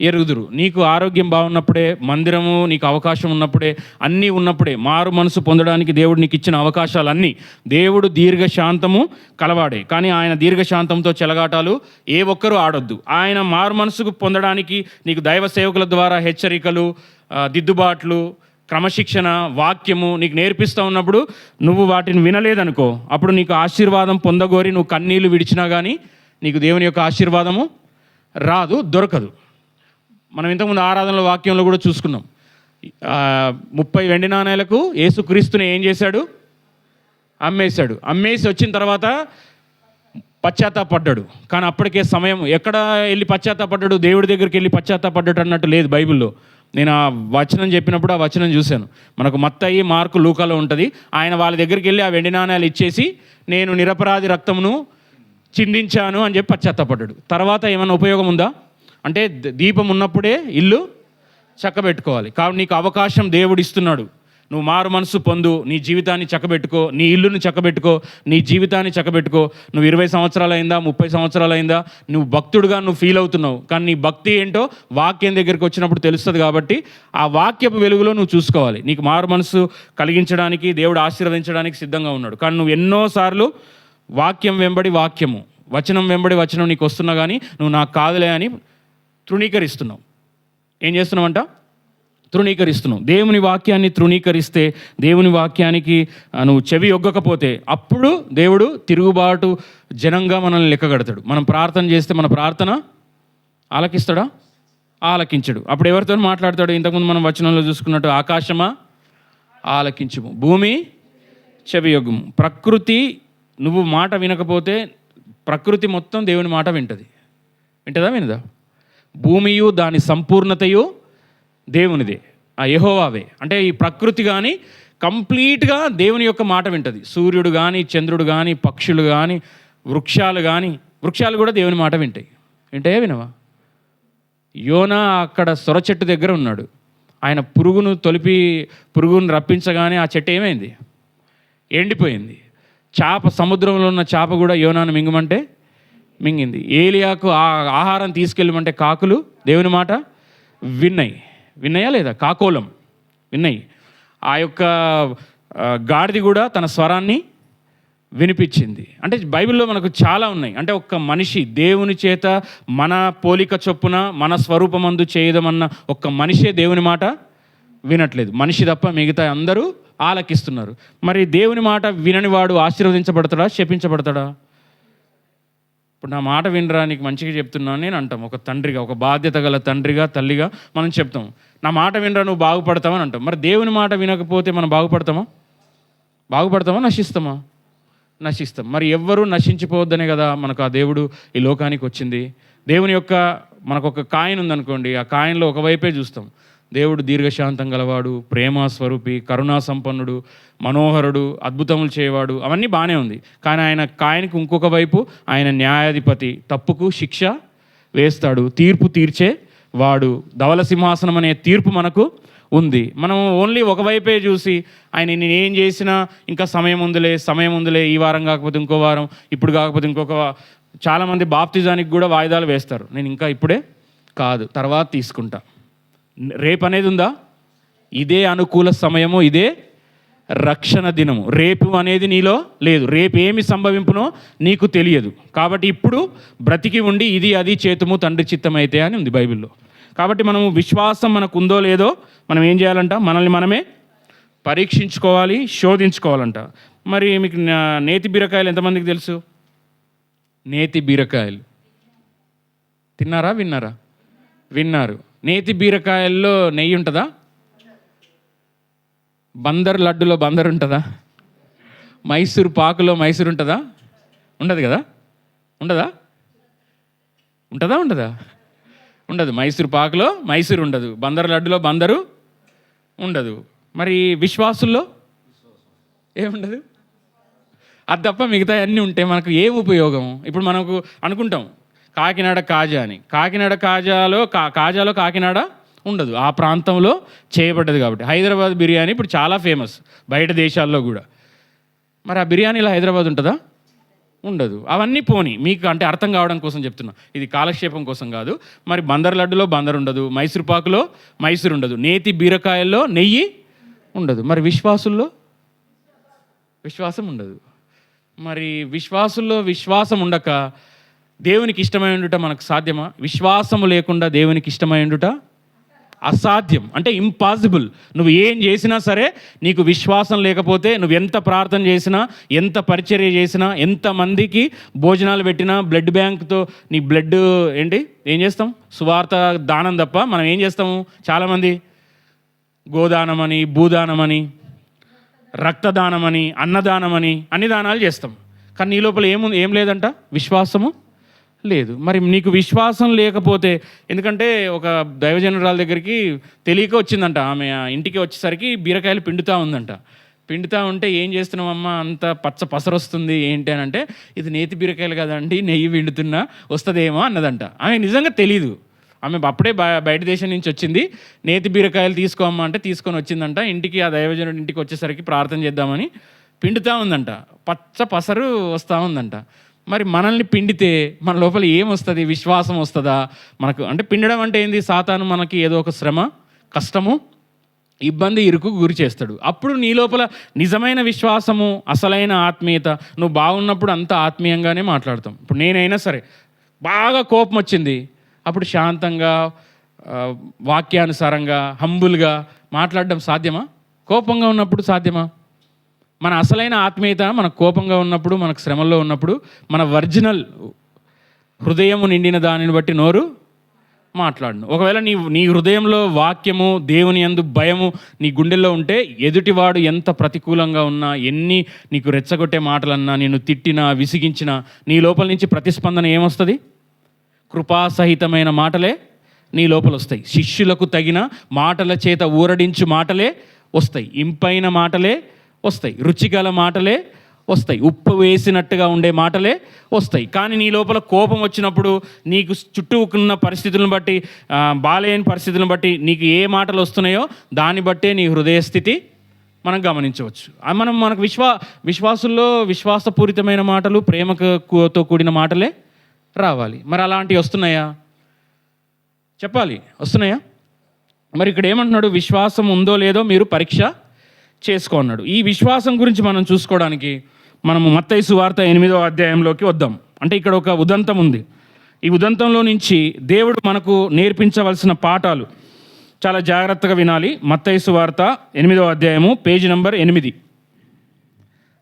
[SPEAKER 2] ఎరుగుదురు. నీకు ఆరోగ్యం బాగున్నప్పుడే, మందిరము నీకు అవకాశం ఉన్నప్పుడే, అన్నీ ఉన్నప్పుడే మారు మనసు పొందడానికి దేవుడు నీకు ఇచ్చిన అవకాశాలన్నీ, దేవుడు దీర్ఘశాంతము కలవాడే. కానీ ఆయన దీర్ఘశాంతంతో చెలగాటాలు ఏ ఒక్కరూ ఆడొద్దు. ఆయన మారు మనసుకు పొందడానికి నీకు దైవ సేవకుల ద్వారా హెచ్చరికలు, దిద్దుబాట్లు, క్రమశిక్షణ, వాక్యము నీకు నేర్పిస్తూ ఉన్నప్పుడు నువ్వు వాటిని వినలేదనుకో, అప్పుడు నీకు ఆశీర్వాదం పొందగోరి నువ్వు కన్నీళ్లు విడిచినా కానీ నీకు దేవుని యొక్క ఆశీర్వాదము రాదు, దొరకదు. మనం ఇంతకుముందు ఆరాధనలో వాక్యంలో కూడా చూసుకున్నాం. 30 వెండి నాణేలకు యేసుక్రీస్తుని ఏం చేశాడు? అమ్మేశాడు. అమ్మేసి వచ్చిన తర్వాత పశ్చాత్తాపడ్డాడు. కానీ అప్పటికే సమయం, ఎక్కడ వెళ్ళి పశ్చాత్తాపడ్డాడు? దేవుడి దగ్గరికి వెళ్ళి పశ్చాత్తాపడ్డాడు అన్నట్టు లేదు బైబిల్లో. నేను ఆ వచనం చెప్పినప్పుడు ఆ వచనం చూశాను. మనకు మత్తయి, మార్కు, లూకాలో ఉంటుంది. ఆయన వాళ్ళ దగ్గరికి వెళ్ళి ఆ వెండి నాణేలు ఇచ్చేసి నేను నిరపరాధి రక్తమును చిందించాను అని చెప్పి పశ్చాత్తాపడ్డాడు. తర్వాత ఏమైనా ఉపయోగం ఉందా అంటే, దీపం ఉన్నప్పుడే ఇల్లు చక్కబెట్టుకోవాలి. కాబట్టి నీకు అవకాశం దేవుడు ఇస్తున్నాడు. నువ్వు మారు మనసు పొందు, నీ జీవితాన్ని చక్కబెట్టుకో, నీ ఇల్లుని చక్కబెట్టుకో, నీ జీవితాన్ని చక్కబెట్టుకో. నువ్వు 20 సంవత్సరాలు అయిందా, 30 సంవత్సరాలు అయిందా, నువ్వు భక్తుడుగా నువ్వు ఫీల్ అవుతున్నావు. కానీ నీ భక్తి ఏంటో వాక్యం దగ్గరికి వచ్చినప్పుడు తెలుస్తుంది. కాబట్టి ఆ వాక్యపు వెలుగులో నువ్వు చూసుకోవాలి. నీకు మారు మనసు కలిగించడానికి దేవుడు ఆశీర్వదించడానికి సిద్ధంగా ఉన్నాడు. కానీ నువ్వు ఎన్నోసార్లు వాక్యం వెంబడి వాక్యము, వచనం వెంబడి వచనం నీకు వస్తున్నా కానీ నువ్వు నాకు కాదులే అని తృణీకరిస్తున్నావు. ఏం చేస్తున్నావంట? తృణీకరిస్తున్నావు. దేవుని వాక్యాన్ని తృణీకరిస్తే, దేవుని వాక్యానికి నువ్వు చెవి ఒగ్గకపోతే, అప్పుడు దేవుడు తిరుగుబాటు జనంగా మనల్ని లెక్కగడతాడు. మనం ప్రార్థన చేస్తే మన ప్రార్థన ఆలకిస్తాడా? ఆలకించడు. అప్పుడు ఎవరితో మాట్లాడతాడు? ఇంతకుముందు మనం వచనంలో చూసుకున్నట్టు, ఆకాశమా ఆలకించుము, భూమి చెవి యొగ్గుము. ప్రకృతి, నువ్వు మాట వినకపోతే ప్రకృతి మొత్తం దేవుని మాట వింటది. వింటదా? వినదా? భూమియు దాని సంపూర్ణతయు దేవునిదే, ఆ యెహోవావే. అంటే ఈ ప్రకృతి కానీ కంప్లీట్గా దేవుని యొక్క మాట వింటది. సూర్యుడు కానీ, చంద్రుడు కానీ, పక్షులు కానీ, వృక్షాలు కానీ వృక్షాలు కూడా దేవుని మాట వింటాయి. వింటాయా వినవా? యోనా అక్కడ సొర చెట్టు దగ్గర ఉన్నాడు. ఆయన పురుగును రప్పించగానే ఆ చెట్టు ఏమైంది? ఎండిపోయింది. సముద్రంలో ఉన్న చేప కూడా యోనాను మింగమంటే మింగింది. ఏలియాకు ఆహారం తీసుకెళ్ళమంటే కాకులు దేవుని మాట విన్నాయా లేదా? కాకోలం విన్నాయి. ఆ యొక్క గాడిద కూడా తన స్వరాన్ని వినిపించింది. అంటే బైబిల్లో మనకు చాలా ఉన్నాయి. అంటే ఒక్క మనిషి దేవుని చేత మన పోలిక చొప్పున మన స్వరూపమందు చేయదమన్న ఒక్క మనిషే దేవుని మాట వినట్లేదు. మనిషి తప్ప మిగతా అందరూ ఆలకిస్తున్నారు. మరి దేవుని మాట వినని వాడు ఆశీర్వదించబడతాడా, శపించబడతాడా? ఇప్పుడు నా మాట వినరా, నీకు మంచిగా చెప్తున్నాను నేను అంటాం. ఒక తండ్రిగా, ఒక బాధ్యత గల తండ్రిగా, తల్లిగా మనం చెప్తాం, నా మాట వినరా నువ్వు బాగుపడతావని అంటాం. మరి దేవుని మాట వినకపోతే మనం బాగుపడతామా నశిస్తాం. మరి ఎవ్వరూ నశించిపోవద్దనే కదా మనకు ఆ దేవుడు ఈ లోకానికి వచ్చింది. దేవుని యొక్క మనకు ఒక కాయిన్ ఉందనుకోండి, ఆ కాయిన్లో ఒకవైపే చూస్తాం. దేవుడు దీర్ఘశాంతం గలవాడు, ప్రేమ స్వరూపి, కరుణా సంపన్నుడు, మనోహరుడు, అద్భుతములు చేయవాడు, అవన్నీ బాగానే ఉంది. కానీ ఆయన కాయిన్కి ఇంకొక వైపు ఆయన న్యాయాధిపతి, తప్పుకు శిక్ష వేస్తాడు, తీర్పు తీర్చే వాడు, ధవల సింహాసనం అనే తీర్పు మనకు ఉంది. మనం ఓన్లీ ఒకవైపే చూసి ఆయన నేనేం చేసినా ఇంకా సమయం ఉందిలే, ఈ వారం కాకపోతే ఇంకో వారం, ఇప్పుడు కాకపోతే ఇంకొక చాలామంది బాప్తిజానికి కూడా వాయిదాలు వేస్తారు. నేను ఇంకా ఇప్పుడే కాదు, తర్వాత తీసుకుంటా. రేపు అనేది ఉందా? ఇదే అనుకూల సమయము, ఇదే రక్షణ దినము. రేపు అనేది నీలో లేదు. రేపు ఏమి సంభవింపునో నీకు తెలియదు. కాబట్టి ఇప్పుడు బ్రతికి ఉండి ఇది అది చేతుము తండ్రి చిత్తమైతే అని ఉంది బైబిల్లో. కాబట్టి మనము విశ్వాసం మనకు ఉందో లేదో మనం ఏం చేయాలంట? మనల్ని మనమే పరీక్షించుకోవాలి, శోధించుకోవాలంట. మరి మీకు నేతి బీరకాయలు ఎంతమందికి తెలుసు? నేతి బీరకాయలు తిన్నారా? విన్నారు. నేతి బీరకాయల్లో నెయ్యి ఉంటుందా? బందర్ లడ్డులో బందర్ ఉంటుందా? మైసూర్ పాకులో మైసూర్ ఉంటుందా? ఉండదు కదా? ఉంటుందా? ఉండదు. మైసూర్ పాకులో మైసూర్ ఉండదు, బందర్ లడ్డులో బందరు ఉండదు. మరి విశ్వాసుల్లో ఏముండదు? అది తప్ప మిగతా అన్నీ ఉంటే మనకు ఏం ఉపయోగం? ఇప్పుడు మనకు అనుకుంటాం కాకినాడ కాజా అని. కాకినాడ కాజాలో కాకినాడ ఉండదు, ఆ ప్రాంతంలో చేయబడ్డది కాబట్టి. హైదరాబాద్ బిర్యానీ ఇప్పుడు చాలా ఫేమస్ బయట దేశాల్లో కూడా. మరి ఆ బిర్యానీలో హైదరాబాద్ ఉంటుందా? ఉండదు. అవన్నీ పోని, మీకు అంటే అర్థం కావడం కోసం చెప్తున్నా, ఇది కాలక్షేపం కోసం కాదు. మరి బందర్ లడ్డులో బందర్ ఉండదు, మైసూర్ పాకులో మైసూర్ ఉండదు, నేతి బీరకాయల్లో నెయ్యి ఉండదు. మరి విశ్వాసం ఉండదు. మరి విశ్వాసుల్లో విశ్వాసం ఉండక దేవునికి ఇష్టమై ఉండుట మనకు సాధ్యమా? విశ్వాసము లేకుండా దేవునికి ఇష్టమై ఉండుట అసాధ్యం, అంటే ఇంపాసిబుల్. నువ్వు ఏం చేసినా సరే నీకు విశ్వాసం లేకపోతే, నువ్వు ఎంత ప్రార్థన చేసినా, ఎంత పరిచర్య చేసినా, ఎంతమందికి భోజనాలు పెట్టినా, బ్లడ్ బ్యాంక్తో నీ బ్లడ్ ఏం చేస్తాం? సువార్త దానం తప్ప మనం ఏం చేస్తాము? చాలామంది గోదానమని, భూదానమని, రక్తదానమని, అన్నదానమని అన్ని దానాలు చేస్తాం. కానీ నీ లోపల ఏం లేదంట? విశ్వాసము లేదు. మరి నీకు విశ్వాసం లేకపోతే, ఎందుకంటే ఒక దైవజనురాల దగ్గరికి తెలియక వచ్చిందంట. ఆమె ఇంటికి వచ్చేసరికి బీరకాయలు పిండుతూ ఉంటే ఏం చేస్తున్నామమ్మా అంత పసరు వస్తుంది ఏంటి అని అంటే, ఇది నేతి బీరకాయలు కదండి, నెయ్యి పిండుతున్నా వస్తుందేమో అన్నదంట. ఆమె నిజంగా తెలీదు. ఆమె అప్పుడే బయట దేశం నుంచి వచ్చింది. నేతి బీరకాయలు తీసుకోమ్మా అంటే తీసుకొని వచ్చిందంట. ఇంటికి ఆ దైవజనుడి ఇంటికి వచ్చేసరికి ప్రార్థన చేద్దామని పిండుతూ ఉందంట. పసరు వస్తూ ఉందంట. మరి మనల్ని పిండితే మన లోపల ఏమొస్తుంది? విశ్వాసం వస్తుందా మనకు? అంటే పిండడం అంటే ఏంది? సాతాను మనకి ఏదో ఒక శ్రమ, కష్టము, ఇబ్బంది, ఇరుకు గురి చేస్తాడు. అప్పుడు నీ లోపల నిజమైన విశ్వాసము, అసలైన ఆత్మీయత, నువ్వు బాగున్నప్పుడు అంత ఆత్మీయంగానే మాట్లాడతాం. ఇప్పుడు నేనైనా సరే బాగా కోపం వచ్చింది, అప్పుడు శాంతంగా, వాక్యానుసారంగా, హంబుల్గా మాట్లాడడం సాధ్యమా? కోపంగా ఉన్నప్పుడు సాధ్యమా? మన అసలైన ఆత్మీయత మనకు కోపంగా ఉన్నప్పుడు, మనకు శ్రమల్లో ఉన్నప్పుడు, మన ఒరిజినల్ హృదయము నిండిన దానిని బట్టి నోరు మాట్లాడను. ఒకవేళ నీ హృదయంలో వాక్యము, దేవుని యందు భయము నీ గుండెల్లో ఉంటే, ఎదుటివాడు ఎంత ప్రతికూలంగా ఉన్నా, ఎన్ని నీకు రెచ్చగొట్టే మాటలన్నా, నిన్ను తిట్టినా, విసిగించినా, నీ లోపల నుంచి ప్రతిస్పందన ఏమొస్తుంది? కృపాసహితమైన మాటలే నీ లోపల వస్తాయి. శిష్యులకు తగిన మాటల చేత ఊరడించు మాటలే వస్తాయి. ఇంపైన మాటలే వస్తాయి. రుచిగల మాటలే వస్తాయి. ఉప్పు వేసినట్టుగా ఉండే మాటలే వస్తాయి. కానీ నీ లోపల కోపం వచ్చినప్పుడు, నీకు చుట్టూ ఉన్న పరిస్థితులను బట్టి, బాలేని పరిస్థితులను బట్టి నీకు ఏ మాటలు వస్తున్నాయో దాన్ని బట్టే నీ హృదయ స్థితి మనం గమనించవచ్చు. మనకు విశ్వాసుల్లో విశ్వాసపూరితమైన మాటలు, ప్రేమతో కూడిన మాటలే రావాలి. మరి అలాంటివి వస్తున్నాయా? చెప్పాలి, వస్తున్నాయా? మరి ఇక్కడ ఏమంటున్నాడు? విశ్వాసం ఉందో లేదో మీరు పరీక్ష చేసుకో అన్నాడు. ఈ విశ్వాసం గురించి మనం చూసుకోవడానికి మనము మత్తయి సువార్త 8వ అధ్యాయంలోకి వద్దాం. అంటే ఇక్కడ ఒక ఉదంతం ఉంది. ఈ ఉదంతంలో నుంచి దేవుడు మనకు నేర్పించవలసిన పాఠాలు చాలా జాగ్రత్తగా వినాలి. మత్తయి సువార్త 8వ అధ్యాయము, పేజీ నంబర్ 8,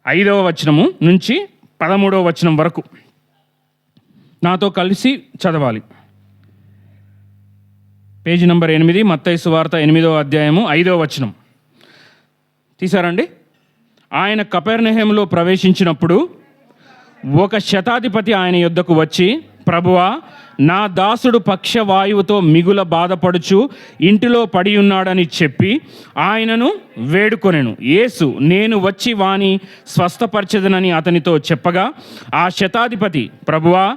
[SPEAKER 2] 5వ వచనము నుంచి 13వ వచనం వరకు నాతో కలిసి చదవాలి. పేజీ నంబర్ 8, మత్తయి సువార్త 8వ అధ్యాయము 5వ వచనం తీశారండి. ఆయన కపెర్నహూములో ప్రవేశించినప్పుడు ఒక శతాధిపతి ఆయన యొద్దకు వచ్చి, ప్రభువా, నా దాసుడు పక్షవాయువుతో మిగుల బాధపడుచు ఇంటిలో పడి ఉన్నాడని చెప్పి ఆయనను వేడుకొనెను. యేసు, నేను వచ్చి వాని స్వస్థపరచెదనని అతనితో చెప్పగా, ఆ శతాధిపతి, ప్రభువా,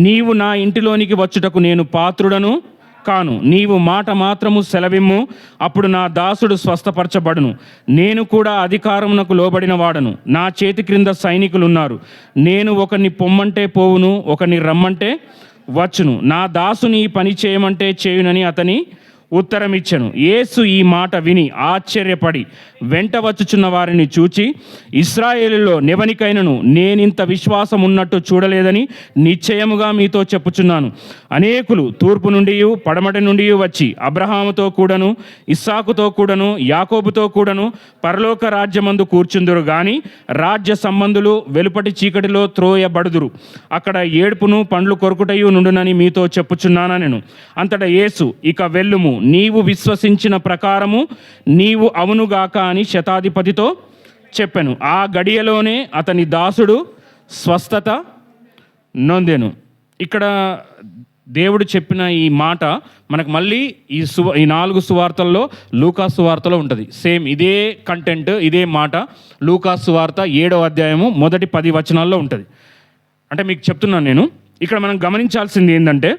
[SPEAKER 2] నీవు నా ఇంటిలోనికి వచ్చుటకు నేను పాత్రుడను కాను. నీవు మాట మాత్రము సెలవిమ్ము, అప్పుడు నా దాసుడు స్వస్థపరచబడును. నేను కూడా అధికారమునకు లోబడిన వాడను. నా చేతి క్రింద సైనికులున్నారు. నేను ఒకరిని పొమ్మంటే పోవును, ఒకరిని రమ్మంటే వచ్చును. నా దాసుని పని చేయమంటే చేయునని అతని ఉత్తరమిచ్చెను. యేసు ఈ మాట విని ఆశ్చర్యపడి వెంట వచ్చుచున్న వారిని చూచి, ఇశ్రాయేలులో నెవనికైనను నేనింత విశ్వాసం ఉన్నట్టు చూడలేదని నిశ్చయముగా మీతో చెప్పుచున్నాను. అనేకులు తూర్పు నుండి పడమటి నుండి వచ్చి అబ్రహాముతో కూడాను, ఇస్సాకుతో కూడాను, యాకోబుతో కూడాను పరలోక రాజ్యమందు కూర్చుందురు గాని రాజ్య సంబంధులు వెలుపటి చీకటిలో త్రోయబడుదురు. అక్కడ ఏడుపును పండ్లు కొరుకుటయు నుండునని మీతో చెప్పుచున్నానా నేను. అంతటా యేసు, ఇక వెళ్ళుము, నీవు విశ్వసించిన ప్రకారము నీవు అవునుగాక అని శతాధిపతితో చెప్పెను. ఆ గడియలోనే అతని దాసుడు స్వస్థత నొందెను. ఇక్కడ దేవుడు చెప్పిన ఈ మాట మనకు మళ్ళీ ఈ 4 సువార్తల్లో లూకా సువార్తలో ఉంటుంది. సేమ్ ఇదే కంటెంట్, ఇదే మాట లూకా సువార్త 7వ అధ్యాయము మొదటి 10 వచనాల్లో ఉంటుంది. అంటే మీకు చెప్తున్నాను నేను. ఇక్కడ మనం గమనించాల్సింది ఏంటంటే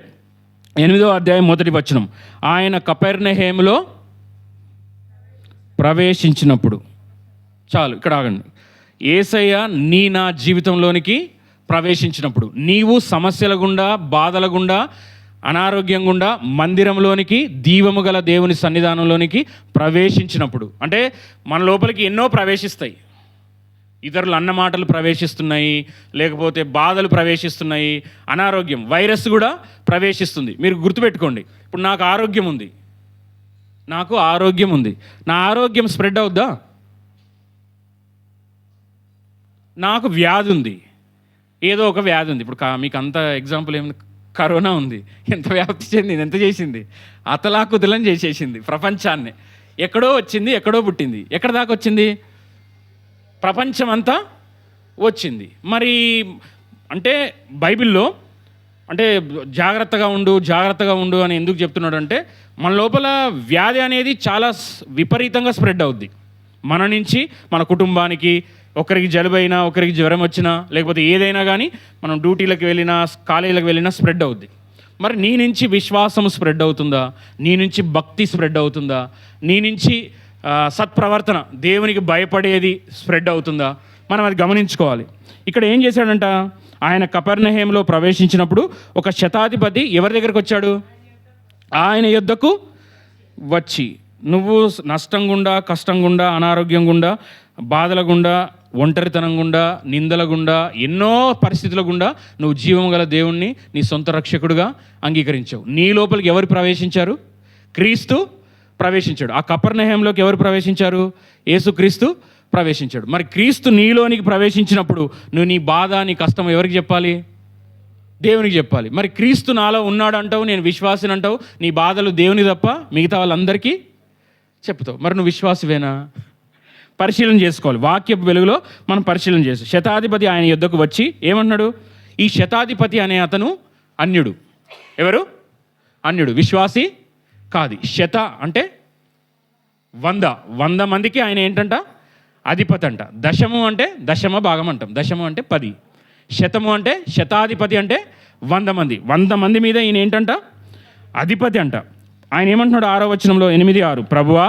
[SPEAKER 2] 8వ అధ్యాయం మొదటి వచనం, ఆయన కపెర్నహూములో ప్రవేశించినప్పుడు. చాలు, ఇక్కడ ఆగండి. యేసయ్య నా జీవితంలోనికి ప్రవేశించినప్పుడు, నీవు సమస్యల గుండా, బాధల గుండా, అనారోగ్యం గుండా మందిరంలోనికి, దీవము గల దేవుని సన్నిధానంలోనికి ప్రవేశించినప్పుడు, అంటే మన లోపలికి ఎన్నో ప్రవేశిస్తాయి. ఇతరులు అన్న మాటలు ప్రవేశిస్తున్నాయి, లేకపోతే బాధలు ప్రవేశిస్తున్నాయి, అనారోగ్యం, వైరస్ కూడా ప్రవేశిస్తుంది. మీరు గుర్తుపెట్టుకోండి, ఇప్పుడు నాకు ఆరోగ్యం ఉంది, నా ఆరోగ్యం స్ప్రెడ్ అవుద్దా? నాకు వ్యాధి ఉంది, ఏదో ఒక వ్యాధి ఉంది. ఇప్పుడు మీకు అంత ఎగ్జాంపుల్ ఏముంది? కరోనా ఉంది. ఎంత వ్యాప్తి చెందింది, ఎంత చేసింది? అతలాకుతలం చేసేసింది ప్రపంచాన్ని. ఎక్కడో వచ్చింది, ఎక్కడో పుట్టింది. ఎక్కడ దాకా వచ్చింది? ప్రపంచమంతా వచ్చింది. మరి అంటే బైబిల్లో అంటే జాగ్రత్తగా ఉండు అని ఎందుకు చెప్తున్నాడు అంటే, మన లోపల వ్యాధి అనేది చాలా విపరీతంగా స్ప్రెడ్ అవుద్ది. మన నుంచి మన కుటుంబానికి, ఒకరికి జలుబైనా, ఒకరికి జ్వరం వచ్చినా, లేకపోతే ఏదైనా కానీ మనం డ్యూటీలకు వెళ్ళినా, కాలేజీలకు వెళ్ళినా స్ప్రెడ్ అవుద్ది. మరి నీ నుంచి విశ్వాసం స్ప్రెడ్ అవుతుందా? నీ నుంచి భక్తి స్ప్రెడ్ అవుతుందా? నీ నుంచి సత్ప్రవర్తన, దేవునికి భయపడేది స్ప్రెడ్ అవుతుందా? మనం అది గమనించుకోవాలి. ఇక్కడ ఏం చేశాడంట? ఆయన కపెర్నహూములో ప్రవేశించినప్పుడు ఒక శతాధిపతి ఎవరి దగ్గరకు వచ్చాడు? ఆయన యొద్దకు వచ్చి, నువ్వు నష్టం గుండా, కష్టం గుండా, అనారోగ్యం గుండా, బాధల గుండా, ఒంటరితనం గుండా, నిందల గుండా, ఎన్నో పరిస్థితుల గుండా నువ్వు జీవం గల దేవుణ్ణి నీ సొంత రక్షకుడుగా అంగీకరించావు. నీ లోపలికి ఎవరు ప్రవేశించారు? క్రీస్తు ప్రవేశించాడు. ఆ కపెర్నహూములోకి ఎవరు ప్రవేశించారు? యేసుక్రీస్తు ప్రవేశించాడు. మరి క్రీస్తు నీలోనికి ప్రవేశించినప్పుడు నువ్వు నీ బాధ, నీ కష్టం ఎవరికి చెప్పాలి? దేవునికి చెప్పాలి. మరి క్రీస్తు నాలో ఉన్నాడు అంటావు, నేను విశ్వాసిని అంటావు, నీ బాధలు దేవుని తప్ప మిగతా వాళ్ళందరికీ చెప్తావు. మరి నువ్వు విశ్వాసివేనా? పరిశీలన చేసుకోవాలి. వాక్యపు వెలుగులో మనం పరిశీలన చేసి, శతాధిపతి ఆయన యొద్దకు వచ్చి ఏమన్నాడు? ఈ శతాధిపతి అనే అతను అన్యుడు. ఎవరు? అన్యుడు, విశ్వాసి కాదు. శత అంటే 100 మందికి ఆయన ఏంటంట? అధిపతి అంట. దశము అంటే దశమ భాగం అంటాం. దశము అంటే 10. శతము అంటే శతాధిపతి అంటే 100 మంది. 100 మంది మీద ఈయన ఏంటంట? అధిపతి అంట. ఆయన ఏమంటున్నాడు 6వ వచనంలో 8:6, ప్రభువా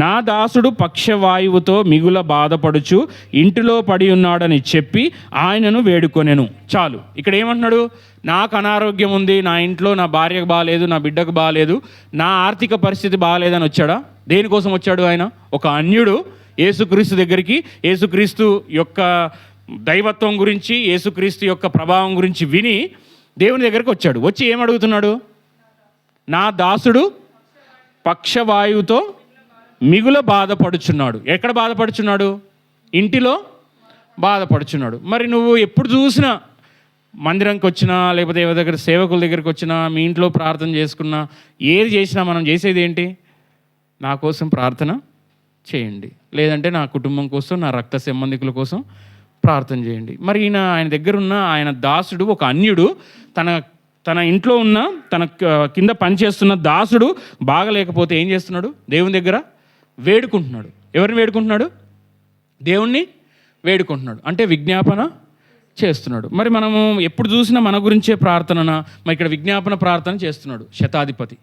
[SPEAKER 2] నా దాసుడు పక్షవాయువుతో మిగుల బాధపడుచు ఇంటిలో పడి ఉన్నాడని చెప్పి ఆయనను వేడుకొనెను. చాలు. ఇక్కడ ఏమంటున్నాడు? నాకు అనారోగ్యం ఉంది, నా ఇంట్లో నా భార్యకు బాగాలేదు, నా బిడ్డకు బాగాలేదు, నా ఆర్థిక పరిస్థితి బాగాలేదని వచ్చాడా? దేనికోసం వచ్చాడు ఆయన? ఒక అన్యుడు యేసుక్రీస్తు దగ్గరికి, యేసుక్రీస్తు యొక్క దైవత్వం గురించి, యేసుక్రీస్తు యొక్క ప్రభావం గురించి విని దేవుని దగ్గరికి వచ్చాడు. వచ్చి ఏమడుగుతున్నాడు? నా దాసుడు పక్షవాయువుతో మిగుల బాధపడుచున్నాడు. ఎక్కడ బాధపడుచున్నాడు? ఇంటిలో బాధపడుచున్నాడు. మరి నువ్వు ఎప్పుడు చూసినా మందిరంకి వచ్చినా, లేకపోతే ఎవరి దగ్గర సేవకుల దగ్గరికి వచ్చినా, మీ ఇంట్లో ప్రార్థన చేసుకున్నా, ఏది చేసినా మనం చేసేది ఏంటి? నా కోసం ప్రార్థన చేయండి, లేదంటే నా కుటుంబం కోసం, నా రక్త సంబంధికుల కోసం ప్రార్థన చేయండి. మరి ఆయన దగ్గర ఉన్న ఆయన దాసుడు, ఒక అన్యుడు, తన ఇంట్లో ఉన్న, తన కింద పనిచేస్తున్న దాసుడు బాగలేకపోతే ఏం చేస్తున్నాడు? దేవుని దగ్గర వేడుకుంటున్నాడు. ఎవరిని వేడుకుంటున్నాడు? దేవుణ్ణి వేడుకుంటున్నాడు. అంటే విజ్ఞాపన చేస్తున్నాడు. మరి మనము ఎప్పుడు చూసినా మన గురించే ప్రార్థన, మరి ఇక్కడ విజ్ఞాపన ప్రార్థన చేస్తున్నాడు. శతాధిపతి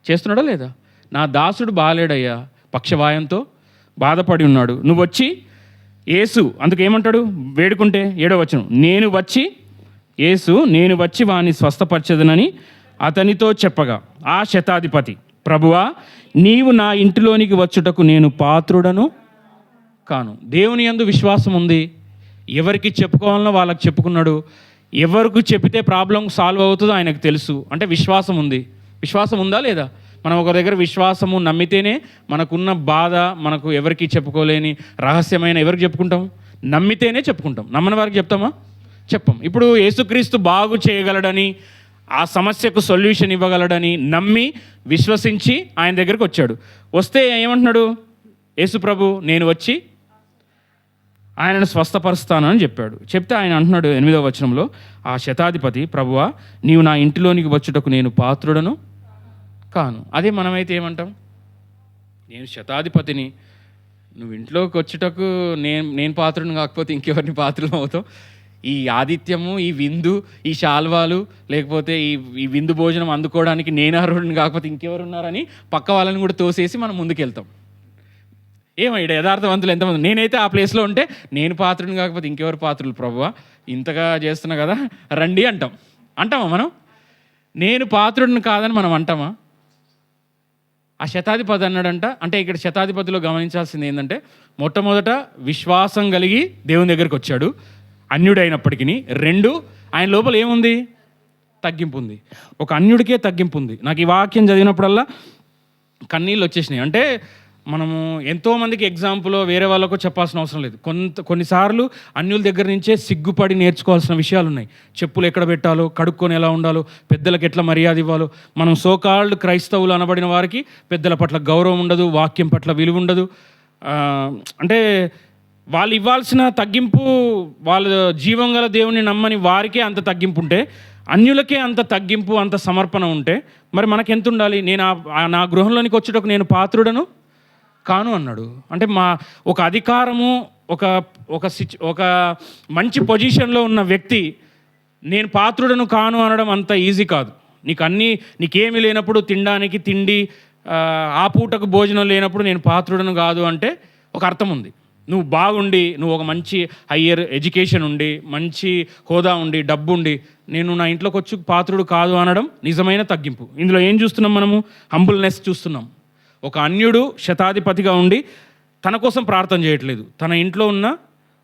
[SPEAKER 2] చేస్తున్నాడా లేదా? నా దాసుడు బాలేడయ్యా, పక్షవాయంతో బాధపడి ఉన్నాడు, నువ్వు వచ్చి యేసు, అందుకు ఏమంటాడు? వేడుకుంటే 7వ వచనం, నేను వచ్చి వాణ్ణి స్వస్థపరచదనని అతనితో చెప్పగా ఆ శతాధిపతి, ప్రభువా నీవు నా ఇంటిలోనికి వచ్చుటకు నేను పాత్రుడను కాను. దేవుని యందు విశ్వాసం ఉంది. ఎవరికి చెప్పుకోవాలనో వాళ్ళకి చెప్పుకున్నాడు. ఎవరికి చెప్పితే ప్రాబ్లం సాల్వ్ అవుతుందో ఆయనకు తెలుసు. అంటే విశ్వాసం ఉంది. విశ్వాసం ఉందా లేదా? మనం ఒక దగ్గర విశ్వాసము నమ్మితేనే మనకున్న బాధ, మనకు ఎవరికి చెప్పుకోలేని రహస్యమైన ఎవరికి చెప్పుకుంటాం? నమ్మితేనే చెప్పుకుంటాం. నమ్మని వారికి చెప్తామా? చెప్పం. ఇప్పుడు యేసుక్రీస్తు బాగు చేయగలడని, ఆ సమస్యకు సొల్యూషన్ ఇవ్వగలడని నమ్మి విశ్వసించి ఆయన దగ్గరికి వచ్చాడు. వస్తే ఏమంటున్నాడు యేసు ప్రభు? నేను వచ్చి ఆయనను స్వస్థపరుస్తానని చెప్పాడు. చెప్తే ఆయన అంటున్నాడు 8వ వచనంలో, ఆ శతాధిపతి, ప్రభువా నీవు నా ఇంటిలోనికి వచ్చుటకు నేను పాత్రుడను కాను. అదే మనమైతే ఏమంటాం? నేను శతాధిపతిని, నువ్వు ఇంట్లోకి వచ్చుటకు నేను పాత్రుని కాకపోతే ఇంకెవరిని పాత్రలు అవుతావు? ఈ ఆతిథ్యము, ఈ విందు, ఈ శాల్వాలు, లేకపోతే ఈ విందు భోజనం అందుకోవడానికి నేను అర్హుడిని కాకపోతే ఇంకెవరు ఉన్నారని పక్క వాళ్ళని కూడా తోసేసి మనం ముందుకెళ్తాం. ఏమో ఇక్కడ యథార్థవంతులు ఎంతమంది? నేనైతే ఆ ప్లేస్లో ఉంటే నేను పాత్రుని కాకపోతే ఇంకెవరు పాత్రులు ప్రభువా, ఇంతగా చేస్తున్నా కదా రండి అంటామా మనం? నేను పాత్రుడిని కాదని మనం అంటామా? ఆ శతాధిపతి అన్నాడంట. అంటే ఇక్కడ శతాధిపతిలో గమనించాల్సింది ఏంటంటే, మొట్టమొదట విశ్వాసం కలిగి దేవుని దగ్గరికి వచ్చాడు అన్యుడైనప్పటికీ. 2, ఆయన లోపల ఏముంది? తగ్గింపు ఉంది. ఒక అన్యుడికే తగ్గింపు ఉంది. నాకు ఈ వాక్యం చదివినప్పుడల్లా కన్నీళ్ళు వచ్చేసినాయి. అంటే మనము ఎంతోమందికి ఎగ్జాంపుల్ వేరే వాళ్ళకు చెప్పాల్సిన అవసరం లేదు. కొన్నిసార్లు అన్యుల దగ్గర నుంచే సిగ్గుపడి నేర్చుకోవాల్సిన విషయాలు ఉన్నాయి. చెప్పులు ఎక్కడ పెట్టాలో, కడుక్కొని ఎలా ఉండాలో, పెద్దలకు ఎట్లా మర్యాద ఇవ్వాలో. మనం సోకాల్డ్ క్రైస్తవులు అనబడిన వారికి పెద్దల పట్ల గౌరవం ఉండదు, వాక్యం పట్ల విలువ ఉండదు. అంటే వాళ్ళు ఇవ్వాల్సిన తగ్గింపు, వాళ్ళ జీవం గల దేవుని నమ్మని వారికే అంత తగ్గింపు ఉంటే, అన్యులకే అంత తగ్గింపు, అంత సమర్పణ ఉంటే మరి మనకెంత ఉండాలి? నా గృహంలోనికి వచ్చేటప్పుడు నేను పాత్రుడను కాను అన్నాడు. అంటే ఒక అధికారము, ఒక మంచి పొజిషన్లో ఉన్న వ్యక్తి నేను పాత్రుడను కాను అనడం అంత ఈజీ కాదు. నీకేమీ లేనప్పుడు, తినడానికి తిండి, ఆ పూటకు భోజనం లేనప్పుడు నేను పాత్రుడను కాదు అంటే ఒక అర్థం ఉంది. నువ్వు బాగుండి, నువ్వు ఒక మంచి హయ్యర్ ఎడ్యుకేషన్ ఉండి, మంచి హోదా ఉండి, డబ్బు ఉండి, నేను నా ఇంట్లోకి వచ్చి పాత్రుడు కాదు అనడం నిజమైన తగ్గింపు. ఇందులో ఏం చూస్తున్నాం మనము? హంబుల్నెస్ చూస్తున్నాం. ఒక అన్యుడు శతాధిపతిగా ఉండి తన కోసం ప్రార్థన చేయట్లేదు. తన ఇంట్లో ఉన్న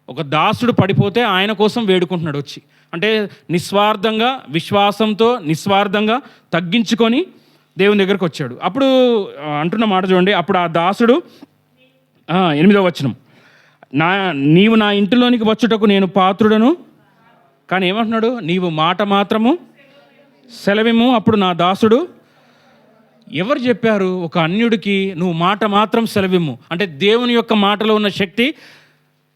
[SPEAKER 2] ఒక దాసుడు పడిపోతే ఆయన కోసం వేడుకుంటున్నాడు వచ్చి. అంటే నిస్వార్థంగా, విశ్వాసంతో నిస్వార్థంగా తగ్గించుకొని దేవుని దగ్గరికి వచ్చాడు. అప్పుడు అంటున్న మాట చూడండి. అప్పుడు ఆ దాసుడు 8వ వచనం, నీవు నా ఇంటిలోనికి వచ్చుటకు నేను పాత్రుడను కానీ ఏమంటున్నాడు? నీవు మాట మాత్రము సెలవిమ్ము. అప్పుడు నా దాసుడు, ఎవరు చెప్పారు ఒక అన్యుడికి నువ్వు మాట మాత్రం సెలవిమ్ము? అంటే దేవుని యొక్క మాటలో ఉన్న శక్తి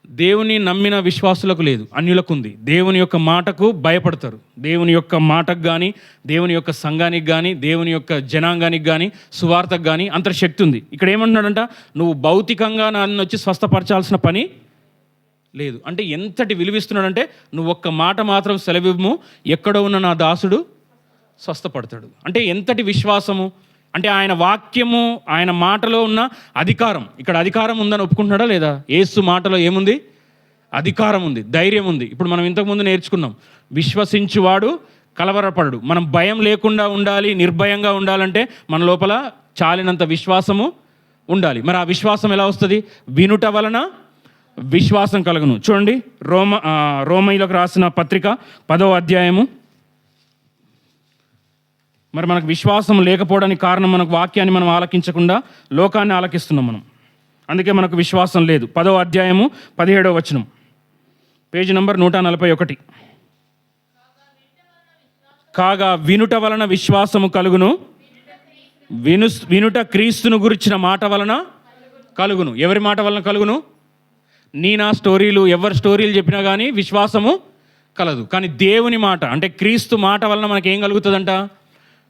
[SPEAKER 2] దేవుని నమ్మిన విశ్వాసులకు లేదు, అన్యులకు ఉంది. దేవుని యొక్క మాటకు భయపడతారు. దేవుని యొక్క మాటకు కానీ, దేవుని యొక్క సంఘానికి కానీ, దేవుని యొక్క జనాంగానికి కానీ, సువార్తకు కానీ అంత శక్తి ఉంది. ఇక్కడ ఏమంటున్నాడంట, నువ్వు భౌతికంగా నన్ను వచ్చి స్వస్థపరచాల్సిన పని లేదు. అంటే ఎంతటి విలువిస్తున్నాడంటే, నువ్వు ఒక్క మాట మాత్రం సెలవివ్వము, ఎక్కడో ఉన్న నా దాసుడు స్వస్థపడతాడు. అంటే ఎంతటి విశ్వాసము! అంటే ఆయన వాక్యము, ఆయన మాటలో ఉన్న అధికారం. ఇక్కడ అధికారం ఉందని ఒప్పుకుంటున్నాడా లేదా? యేసు మాటలో ఏముంది? అధికారం ఉంది, ధైర్యం ఉంది. ఇప్పుడు మనం ఇంతకుముందు నేర్చుకున్నాం, విశ్వసించువాడు కలవరపడడు. మనం భయం లేకుండా ఉండాలి, నిర్భయంగా ఉండాలంటే మన లోపల చాలినంత విశ్వాసము ఉండాలి. మరి ఆ విశ్వాసం ఎలా వస్తుంది? వినుట వలన విశ్వాసం కలుగును. చూడండి, రోమీయులకు రాసిన పత్రిక 10వ అధ్యాయము. మరి మనకు విశ్వాసం లేకపోవడానికి కారణం, మనకు వాక్యాన్ని మనం ఆలకించకుండా లోకాన్ని ఆలకిస్తున్నాం మనం. అందుకే మనకు విశ్వాసం లేదు. 10వ అధ్యాయము 17వ వచనం, పేజీ నంబర్ 141. కాగా వినుట వలన విశ్వాసము కలుగును, వినుట క్రీస్తును గురించిన మాట వలన కలుగును. ఎవరి మాట వలన కలుగును? నా స్టోరీలు, ఎవరి స్టోరీలు చెప్పినా కానీ విశ్వాసము కలదు. కానీ దేవుని మాట అంటే క్రీస్తు మాట వలన మనకేం కలుగుతుందంట?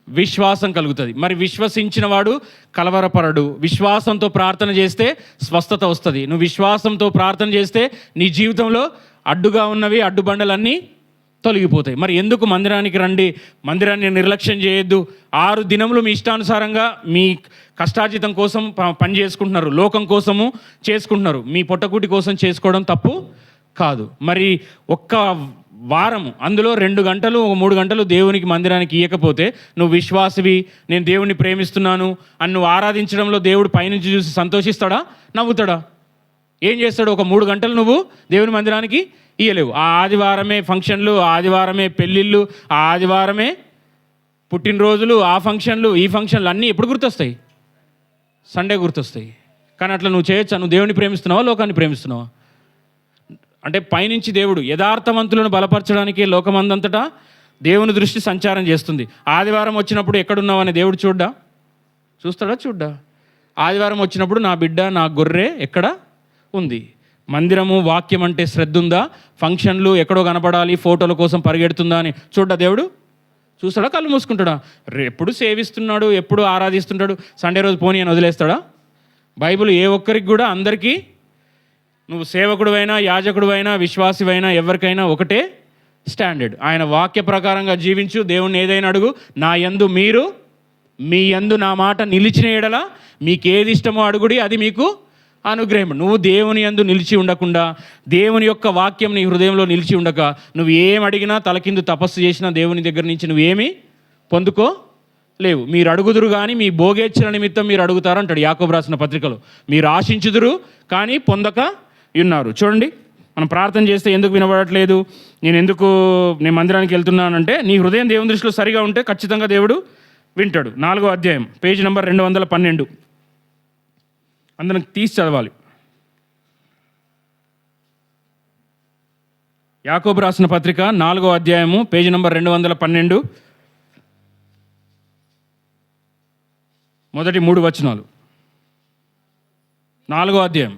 [SPEAKER 2] విశ్వాసం కలుగుతుంది. మరి విశ్వసించిన వాడు కలవరపడడు. విశ్వాసంతో ప్రార్థన చేస్తే స్వస్థత వస్తుంది. నువ్వు విశ్వాసంతో ప్రార్థన చేస్తే నీ జీవితంలో అడ్డుగా ఉన్నవి, అడ్డుబండలన్నీ తొలగిపోతాయి. మరి ఎందుకు మందిరానికి రండి, మందిరాన్ని నిర్లక్ష్యం చేయొద్దు. 6 దినములు మీ ఇష్టానుసారంగా మీ కష్టార్జితం కోసం పని చేసుకుంటున్నారు, లోకం కోసము చేసుకుంటున్నారు. మీ పొట్టకూటి కోసం చేసుకోవడం తప్పు కాదు. మరి ఒక్క వారము, అందులో 2 గంటలు 3 గంటలు దేవునికి మందిరానికి ఇవ్వకపోతే నువ్వు విశ్వాసివి, నేను దేవుని ప్రేమిస్తున్నాను అని నువ్వు ఆరాధించడంలో దేవుడు పైనుంచి చూసి సంతోషిస్తాడా? నవ్వుతాడా? ఏం చేస్తాడు? ఒక 3 గంటలు నువ్వు దేవుని మందిరానికి ఇయ్యలేవు. ఆ ఆదివారమే ఫంక్షన్లు, ఆదివారమే పెళ్ళిళ్ళు, ఆ ఆదివారమే పుట్టినరోజులు, ఆ ఫంక్షన్లు, ఈ ఫంక్షన్లు అన్నీ ఎప్పుడు గుర్తొస్తాయి? సండే గుర్తొస్తాయి. కానీ అట్లా నువ్వు చేయొచ్చా? నువ్వు దేవుని ప్రేమిస్తున్నావా, లోకాన్ని ప్రేమిస్తున్నావా? అంటే పైనుంచి దేవుడు యథార్థవంతులను బలపరచడానికి లోకమందంతటా దేవుని దృష్టి సంచారం చేస్తుంది. ఆదివారం వచ్చినప్పుడు ఎక్కడున్నావని దేవుడు చూస్తాడా? చూడ్డా? ఆదివారం వచ్చినప్పుడు నా బిడ్డ, నా గొర్రె ఎక్కడ ఉంది? మందిరము, వాక్యం అంటే శ్రద్ధ ఉందా? ఫంక్షన్లు ఎక్కడో కనపడాలి, ఫోటోల కోసం పరిగెడుతుందా అని చూడ్డా దేవుడు? చూస్తాడా? కళ్ళు మూసుకుంటాడా? ఎప్పుడు సేవిస్తున్నాడు, ఎప్పుడు ఆరాధిస్తుంటాడు, సండే రోజు పోనీ అని వదిలేస్తాడా? బైబిల్ ఏ ఒక్కరికి కూడా, అందరికీ, నువ్వు సేవకుడువైనా, యాజకుడువైనా, విశ్వాసివైనా, ఎవరికైనా ఒకటే స్టాండర్డ్. ఆయన వాక్య ప్రకారంగా జీవించు, దేవుణ్ణి ఏదైనా అడుగు. నా యందు మీరు, మీ యందు నా మాట నిలిచిన ఎడల మీకు ఏది ఇష్టమో అడుగుడి, అది మీకు అనుగ్రహం. నువ్వు దేవుని యందు నిలిచి ఉండకుండా, దేవుని యొక్క వాక్యం నీ హృదయంలో నిలిచి ఉండక, నువ్వు ఏం అడిగినా తలకిందు తపస్సు చేసినా దేవుని దగ్గర నుంచి నువ్వేమీ పొందుకోలేవు. మీరు అడుగుదురు కానీ మీ భోగేచ్ఛల నిమిత్తం మీరు అడుగుతారు అంటాడు యాకోబు రాసిన పత్రికలో. మీరు ఆశించుదురు కానీ పొందక ఉన్నారు. చూడండి, మనం ప్రార్థన చేస్తే ఎందుకు వినబడట్లేదు, నేను మందిరానికి వెళ్తున్నానంటే, నీ హృదయం దేవుని దృష్టిలో సరిగా ఉంటే ఖచ్చితంగా దేవుడు వింటాడు. 4వ అధ్యాయం, పేజీ నెంబర్ 212. అందరికి తీసి చదవాలి. యాకోబు రాసిన పత్రిక 4వ అధ్యాయము, పేజీ నెంబర్ 212, మొదటి 3 వచనాలు. 4వ అధ్యాయం.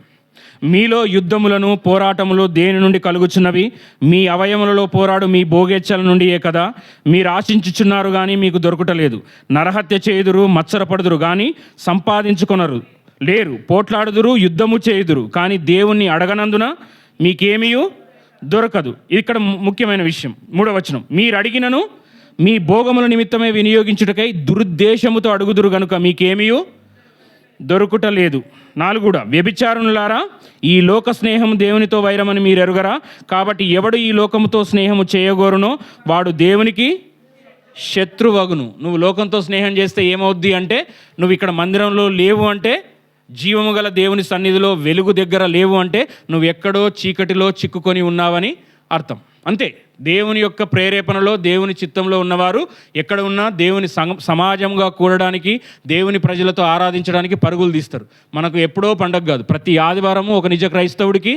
[SPEAKER 2] మీలో యుద్ధములను పోరాటములు దేని నుండి కలుగుచున్నవి? మీ అవయములలో పోరాడు మీ భోగేచ్ఛల నుండియే కదా. మీరు ఆశించుచున్నారు కానీ మీకు దొరకటలేదు. నరహత్య చేయుదురు, మత్సరపడుదురు కానీ సంపాదించుకొనరు లేరు. పోట్లాడుదురు, యుద్ధము చేయుదురు కానీ దేవుణ్ణి అడగనందున మీకేమీ దొరకదు. ఇక్కడ ముఖ్యమైన విషయం, 3వ వచనం. మీరు అడిగినను మీ భోగముల నిమిత్తమే వినియోగించుటకై దురుద్దేశముతో అడుగుదురు గనుక మీకేమీ దొరుకుటలేదు. 4. వ్యభిచారులారా, ఈ లోక స్నేహం దేవునితో వైరమని మీరు ఎరుగరా? కాబట్టి ఎవడు ఈ లోకముతో స్నేహము చేయగోరునో వాడు దేవునికి శత్రువగును. నువ్వు లోకంతో స్నేహం చేస్తే ఏమవుద్ది అంటే, నువ్వు ఇక్కడ మందిరంలో లేవు అంటే, జీవము గల దేవుని సన్నిధిలో వెలుగు దగ్గర లేవు అంటే, నువ్వు ఎక్కడో చీకటిలో చిక్కుకొని ఉన్నావని అర్థం. అంతే. దేవుని యొక్క ప్రేరేపణలో, దేవుని చిత్తంలో ఉన్నవారు ఎక్కడ ఉన్నా దేవుని సమాజంగా కూడడానికి, దేవుని ప్రజలతో ఆరాధించడానికి పరుగులు తీస్తారు. మనకు ఎప్పుడో పండగ కాదు, ప్రతి ఆదివారము ఒక నిజ క్రైస్తవుడికి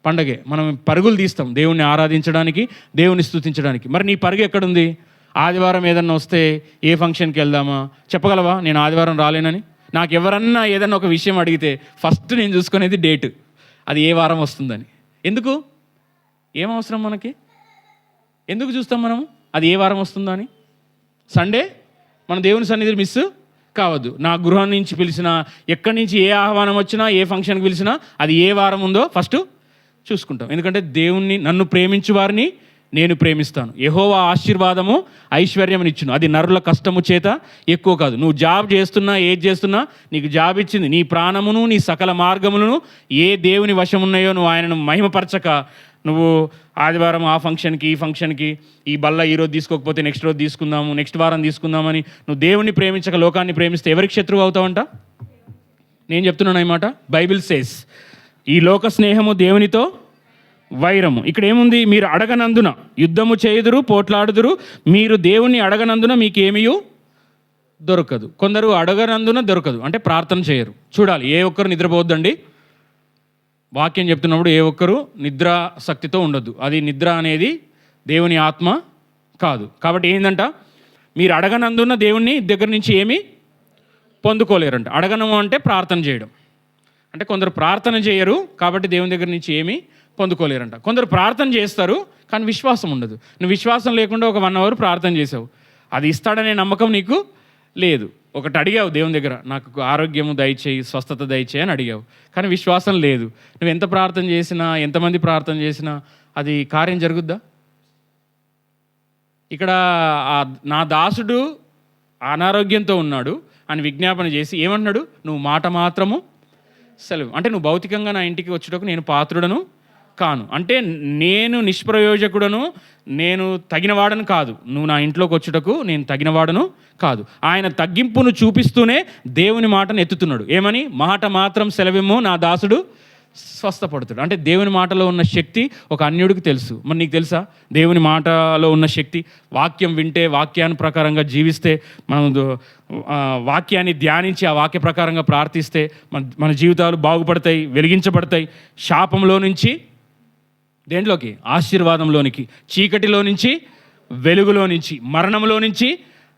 [SPEAKER 2] పండగే. మనం పరుగులు తీస్తాం దేవుణ్ణి ఆరాధించడానికి, దేవుని స్తుతించడానికి. మరి నీ పరుగు ఎక్కడుంది? ఆదివారం ఏదన్నా వస్తే ఏ ఫంక్షన్కి వెళ్దామా? చెప్పగలవా నేను ఆదివారం రాలేనని? నాకు ఎవరన్నా ఏదన్నా ఒక విషయం అడిగితే ఫస్ట్ నేను చూసుకునేది డేట్, అది ఏ వారం వస్తుందని. ఎందుకు? ఏం అవసరం మనకి? ఎందుకు చూస్తాం మనం అది ఏ వారం వస్తుందో అని? సండే మన దేవుని సన్నిధిని మిస్ కావద్దు. నా గృహం నుంచి పిలిచినా, ఎక్కడి నుంచి ఏ ఆహ్వానం వచ్చినా, ఏ ఫంక్షన్కి పిలిచినా అది ఏ వారం ఉందో ఫస్ట్ చూసుకుంటాం. ఎందుకంటే దేవుణ్ణి, నన్ను ప్రేమించు వారిని నేను ప్రేమిస్తాను, యెహోవా ఆశీర్వాదము ఐశ్వర్యం ఇచ్చును, అది నరుల కష్టము చేత ఎక్కువ కాదు. నువ్వు జాబ్ చేస్తున్నా, ఏది చేస్తున్నా, నీకు జాబ్ ఇచ్చింది నీ ప్రాణమును, నీ సకల మార్గములను ఏ దేవుని వశం ఉన్నాయో నువ్వు ఆయనను మహిమపరచక, నువ్వు ఆదివారం ఆ ఫంక్షన్కి, ఈ ఫంక్షన్కి, ఈ బల్ల ఈరోజు తీసుకోకపోతే నెక్స్ట్ రోజు తీసుకుందాము, నెక్స్ట్ వారం తీసుకుందామని నువ్వు దేవుణ్ణి ప్రేమించక లోకాన్ని ప్రేమిస్తే ఎవరికి శత్రువు అవుతావంట? నేను చెప్తున్నాను అన్నమాట. బైబిల్ సేస్ ఈ లోక స్నేహము దేవునితో వైరము. ఇక్కడ ఏముంది? మీరు అడగనందున యుద్ధము చేయుదురు, పోట్లాడుదురు, మీరు దేవుణ్ణి అడగనందున మీకేమీ దొరకదు. కొందరు అడగనందున దొరకదు అంటే ప్రార్థన చేయరు. చూడాలి, ఏ ఒక్కరు నిద్రపోవద్దండి. వాక్యం చెప్తున్నప్పుడు ఏ ఒక్కరు నిద్రాశక్తితో ఉండొద్దు. అది నిద్ర అనేది దేవుని ఆత్మ కాదు. కాబట్టి ఏంటంట, మీరు అడగనందున దేవుణ్ణి దగ్గర నుంచి ఏమీ పొందుకోలేరంట. అడగను అంటే ప్రార్థన చేయడం. అంటే కొందరు ప్రార్థన చేయరు కాబట్టి దేవుని దగ్గర నుంచి ఏమీ పొందుకోలేరంట. కొందరు ప్రార్థన చేస్తారు కానీ విశ్వాసం ఉండదు. నువ్వు విశ్వాసం లేకుండా ఒక 1 అవర్ ప్రార్థన చేసావు, అది ఇస్తాడనే నమ్మకం నీకు లేదు. ఒకటి అడిగావు దేవుని దగ్గర, నాకు ఆరోగ్యము దయచేయి, స్వస్థత దయచేయి అని అడిగావు, కానీ విశ్వాసం లేదు. నువ్వు ఎంత ప్రార్థన చేసినా, ఎంతమంది ప్రార్థన చేసినా అది కార్యం జరుగుద్దా? ఇక్కడ నా దాసుడు అనారోగ్యంతో ఉన్నాడు అని విజ్ఞాపన చేసి ఏమన్నాడు? నువ్వు మాట మాత్రము సెలవు. అంటే నువ్వు భౌతికంగా నా ఇంటికి వచ్చేటప్పుడు నేను పాత్రుడను కాను, అంటే నేను నిష్ప్రయోజకుడను, నేను తగినవాడను కాదు. నువ్వు నా ఇంట్లోకి వచ్చుటకు నేను తగినవాడను కాదు. ఆయన తగ్గింపును చూపిస్తూనే దేవుని మాటను ఎత్తుతున్నాడు. ఏమని? మాట మాత్రం సెలవిమ్ము, నా దాసుడు స్వస్థపడుతాడు. అంటే దేవుని మాటలో ఉన్న శక్తి ఒక అన్యుడికి తెలుసు. మరి నీకు తెలుసా దేవుని మాటలో ఉన్న శక్తి? వాక్యం వింటే, వాక్యాన్ని ప్రకారంగా జీవిస్తే, మనం వాక్యాన్ని ధ్యానించి ఆ వాక్య ప్రకారంగా ప్రార్థిస్తే మన జీవితాలు బాగుపడతాయి, వెలిగించబడతాయి. శాపంలో నుంచి దేంట్లోకి? ఆశీర్వాదంలోనికి. చీకటిలో నుంచి వెలుగులో నుంచి, మరణంలో నుంచి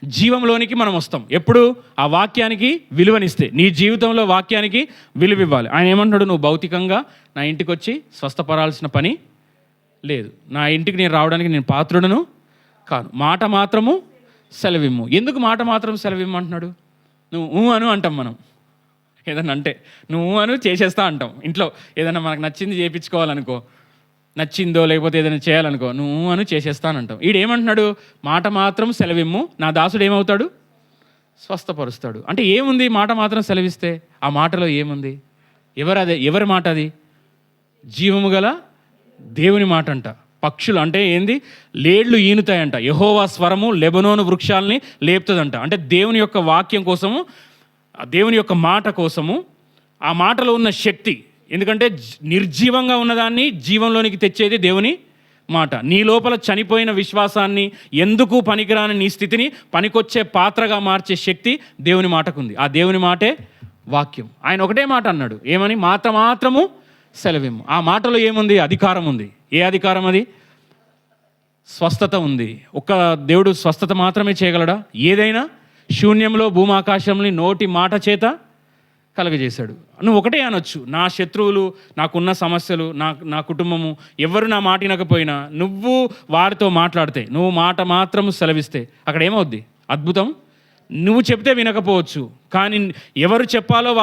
[SPEAKER 2] జీవంలోనికి మనం వస్తాం. ఎప్పుడు? ఆ వాక్యానికి విలువనిస్తే. నీ జీవితంలో వాక్యానికి విలువ ఇవ్వాలి. ఆయన ఏమంటున్నాడు? నువ్వు భౌతికంగా నా ఇంటికి వచ్చి స్వస్థపడాల్సిన పని లేదు, నా ఇంటికి నేను రావడానికి నేను పాత్రుడను కాను, మాట మాత్రము సెలవిమ్ము. ఎందుకు మాట మాత్రం సెలవిమ్ము అంటున్నాడు? నువ్వు అను అంటాం మనం ఏదన్నా అంటే, నువ్వు అను చేసేస్తా అంటాం. ఇంట్లో ఏదైనా మనకు నచ్చింది చేయించుకోవాలనుకో, నచ్చిందో లేకపోతే ఏదైనా చేయాలనుకో, నువ్వు అను చేసేస్తానంటాం. ఈడేమంటున్నాడు? మాట మాత్రం సెలవిమ్ము, నా దాసుడు ఏమవుతాడు? స్వస్థపరుస్తాడు. అంటే ఏముంది మాట మాత్రం సెలవిస్తే? ఆ మాటలో ఏముంది? ఎవరి మాట అది? జీవము గల దేవుని మాట అంట. పక్షులు అంటే ఏంది? లేళ్లు ఈనుతాయంట. యెహోవా స్వరము లెబనోను వృక్షాలని లేపుతుందంట. అంటే దేవుని యొక్క వాక్యం కోసము, దేవుని యొక్క మాట కోసము, ఆ మాటలో ఉన్న శక్తి. ఎందుకంటే నిర్జీవంగా ఉన్నదాన్ని జీవంలోనికి తెచ్చేది దేవుని మాట. నీ లోపల చనిపోయిన విశ్వాసాన్ని, ఎందుకు పనికిరాని నీ స్థితిని పనికొచ్చే పాత్రగా మార్చే శక్తి దేవుని మాటకుంది. ఆ దేవుని మాటే వాక్యం. ఆయన ఒకటే మాట అన్నాడు, ఏమని? మాట మాత్రము సెలవిమ్ము. ఆ మాటలో ఏముంది? అధికారం ఉంది. ఏ అధికారం అది? స్వస్థత ఉంది. ఒక్క దేవుడు స్వస్థత మాత్రమే చేయగలడా? ఏదైనా శూన్యంలో భూమాకాశంని నోటి మాట చేత కలగజేశాడు. నువ్వు ఒకటే అనొచ్చు, నా శత్రువులు, నాకున్న సమస్యలు, నా కుటుంబము, ఎవరు నా మాట వినకపోయినా నువ్వు వారితో మాట్లాడితే, నువ్వు మాట మాత్రం సెలవిస్తే అక్కడ ఏమవుద్ది? అద్భుతం. నువ్వు చెప్తే వినకపోవచ్చు, కానీ ఎవరు చెప్పాలో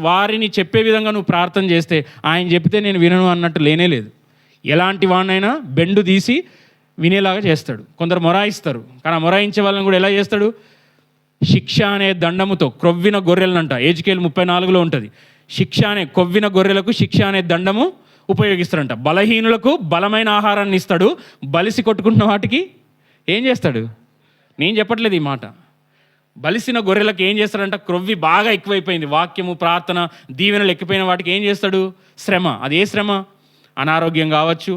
[SPEAKER 2] వారిని చెప్పే విధంగా నువ్వు ప్రార్థన చేస్తే, ఆయన చెప్తే నేను వినను అన్నట్టు లేనే లేదు. ఎలాంటి వాడినైనా బెండు తీసి వినేలాగా చేస్తాడు. కొందరు మొరాయిస్తారు, కానీ ఆ మొరాయించే వాళ్ళని కూడా ఎలా చేస్తాడు? శిక్ష అనే దండముతో క్రొవ్విన గొర్రెలనంట. ఏజ్కేల్ 34లో ఉంటుంది. శిక్ష అనే కొవ్విన గొర్రెలకు శిక్ష అనే దండము ఉపయోగిస్తారంట. బలహీనులకు బలమైన ఆహారాన్ని ఇస్తాడు, బలిసి కొట్టుకుంటున్న వాటికి ఏం చేస్తాడు? నేను చెప్పట్లేదు ఈ మాట. బలిసిన గొర్రెలకు ఏం చేస్తాడంట? క్రొవ్వి బాగా ఎక్కువైపోయింది, వాక్యము, ప్రార్థన, దీవెనలు ఎక్కిపోయిన వాటికి ఏం చేస్తాడు? శ్రమ. అది ఏ శ్రమ? అనారోగ్యం కావచ్చు,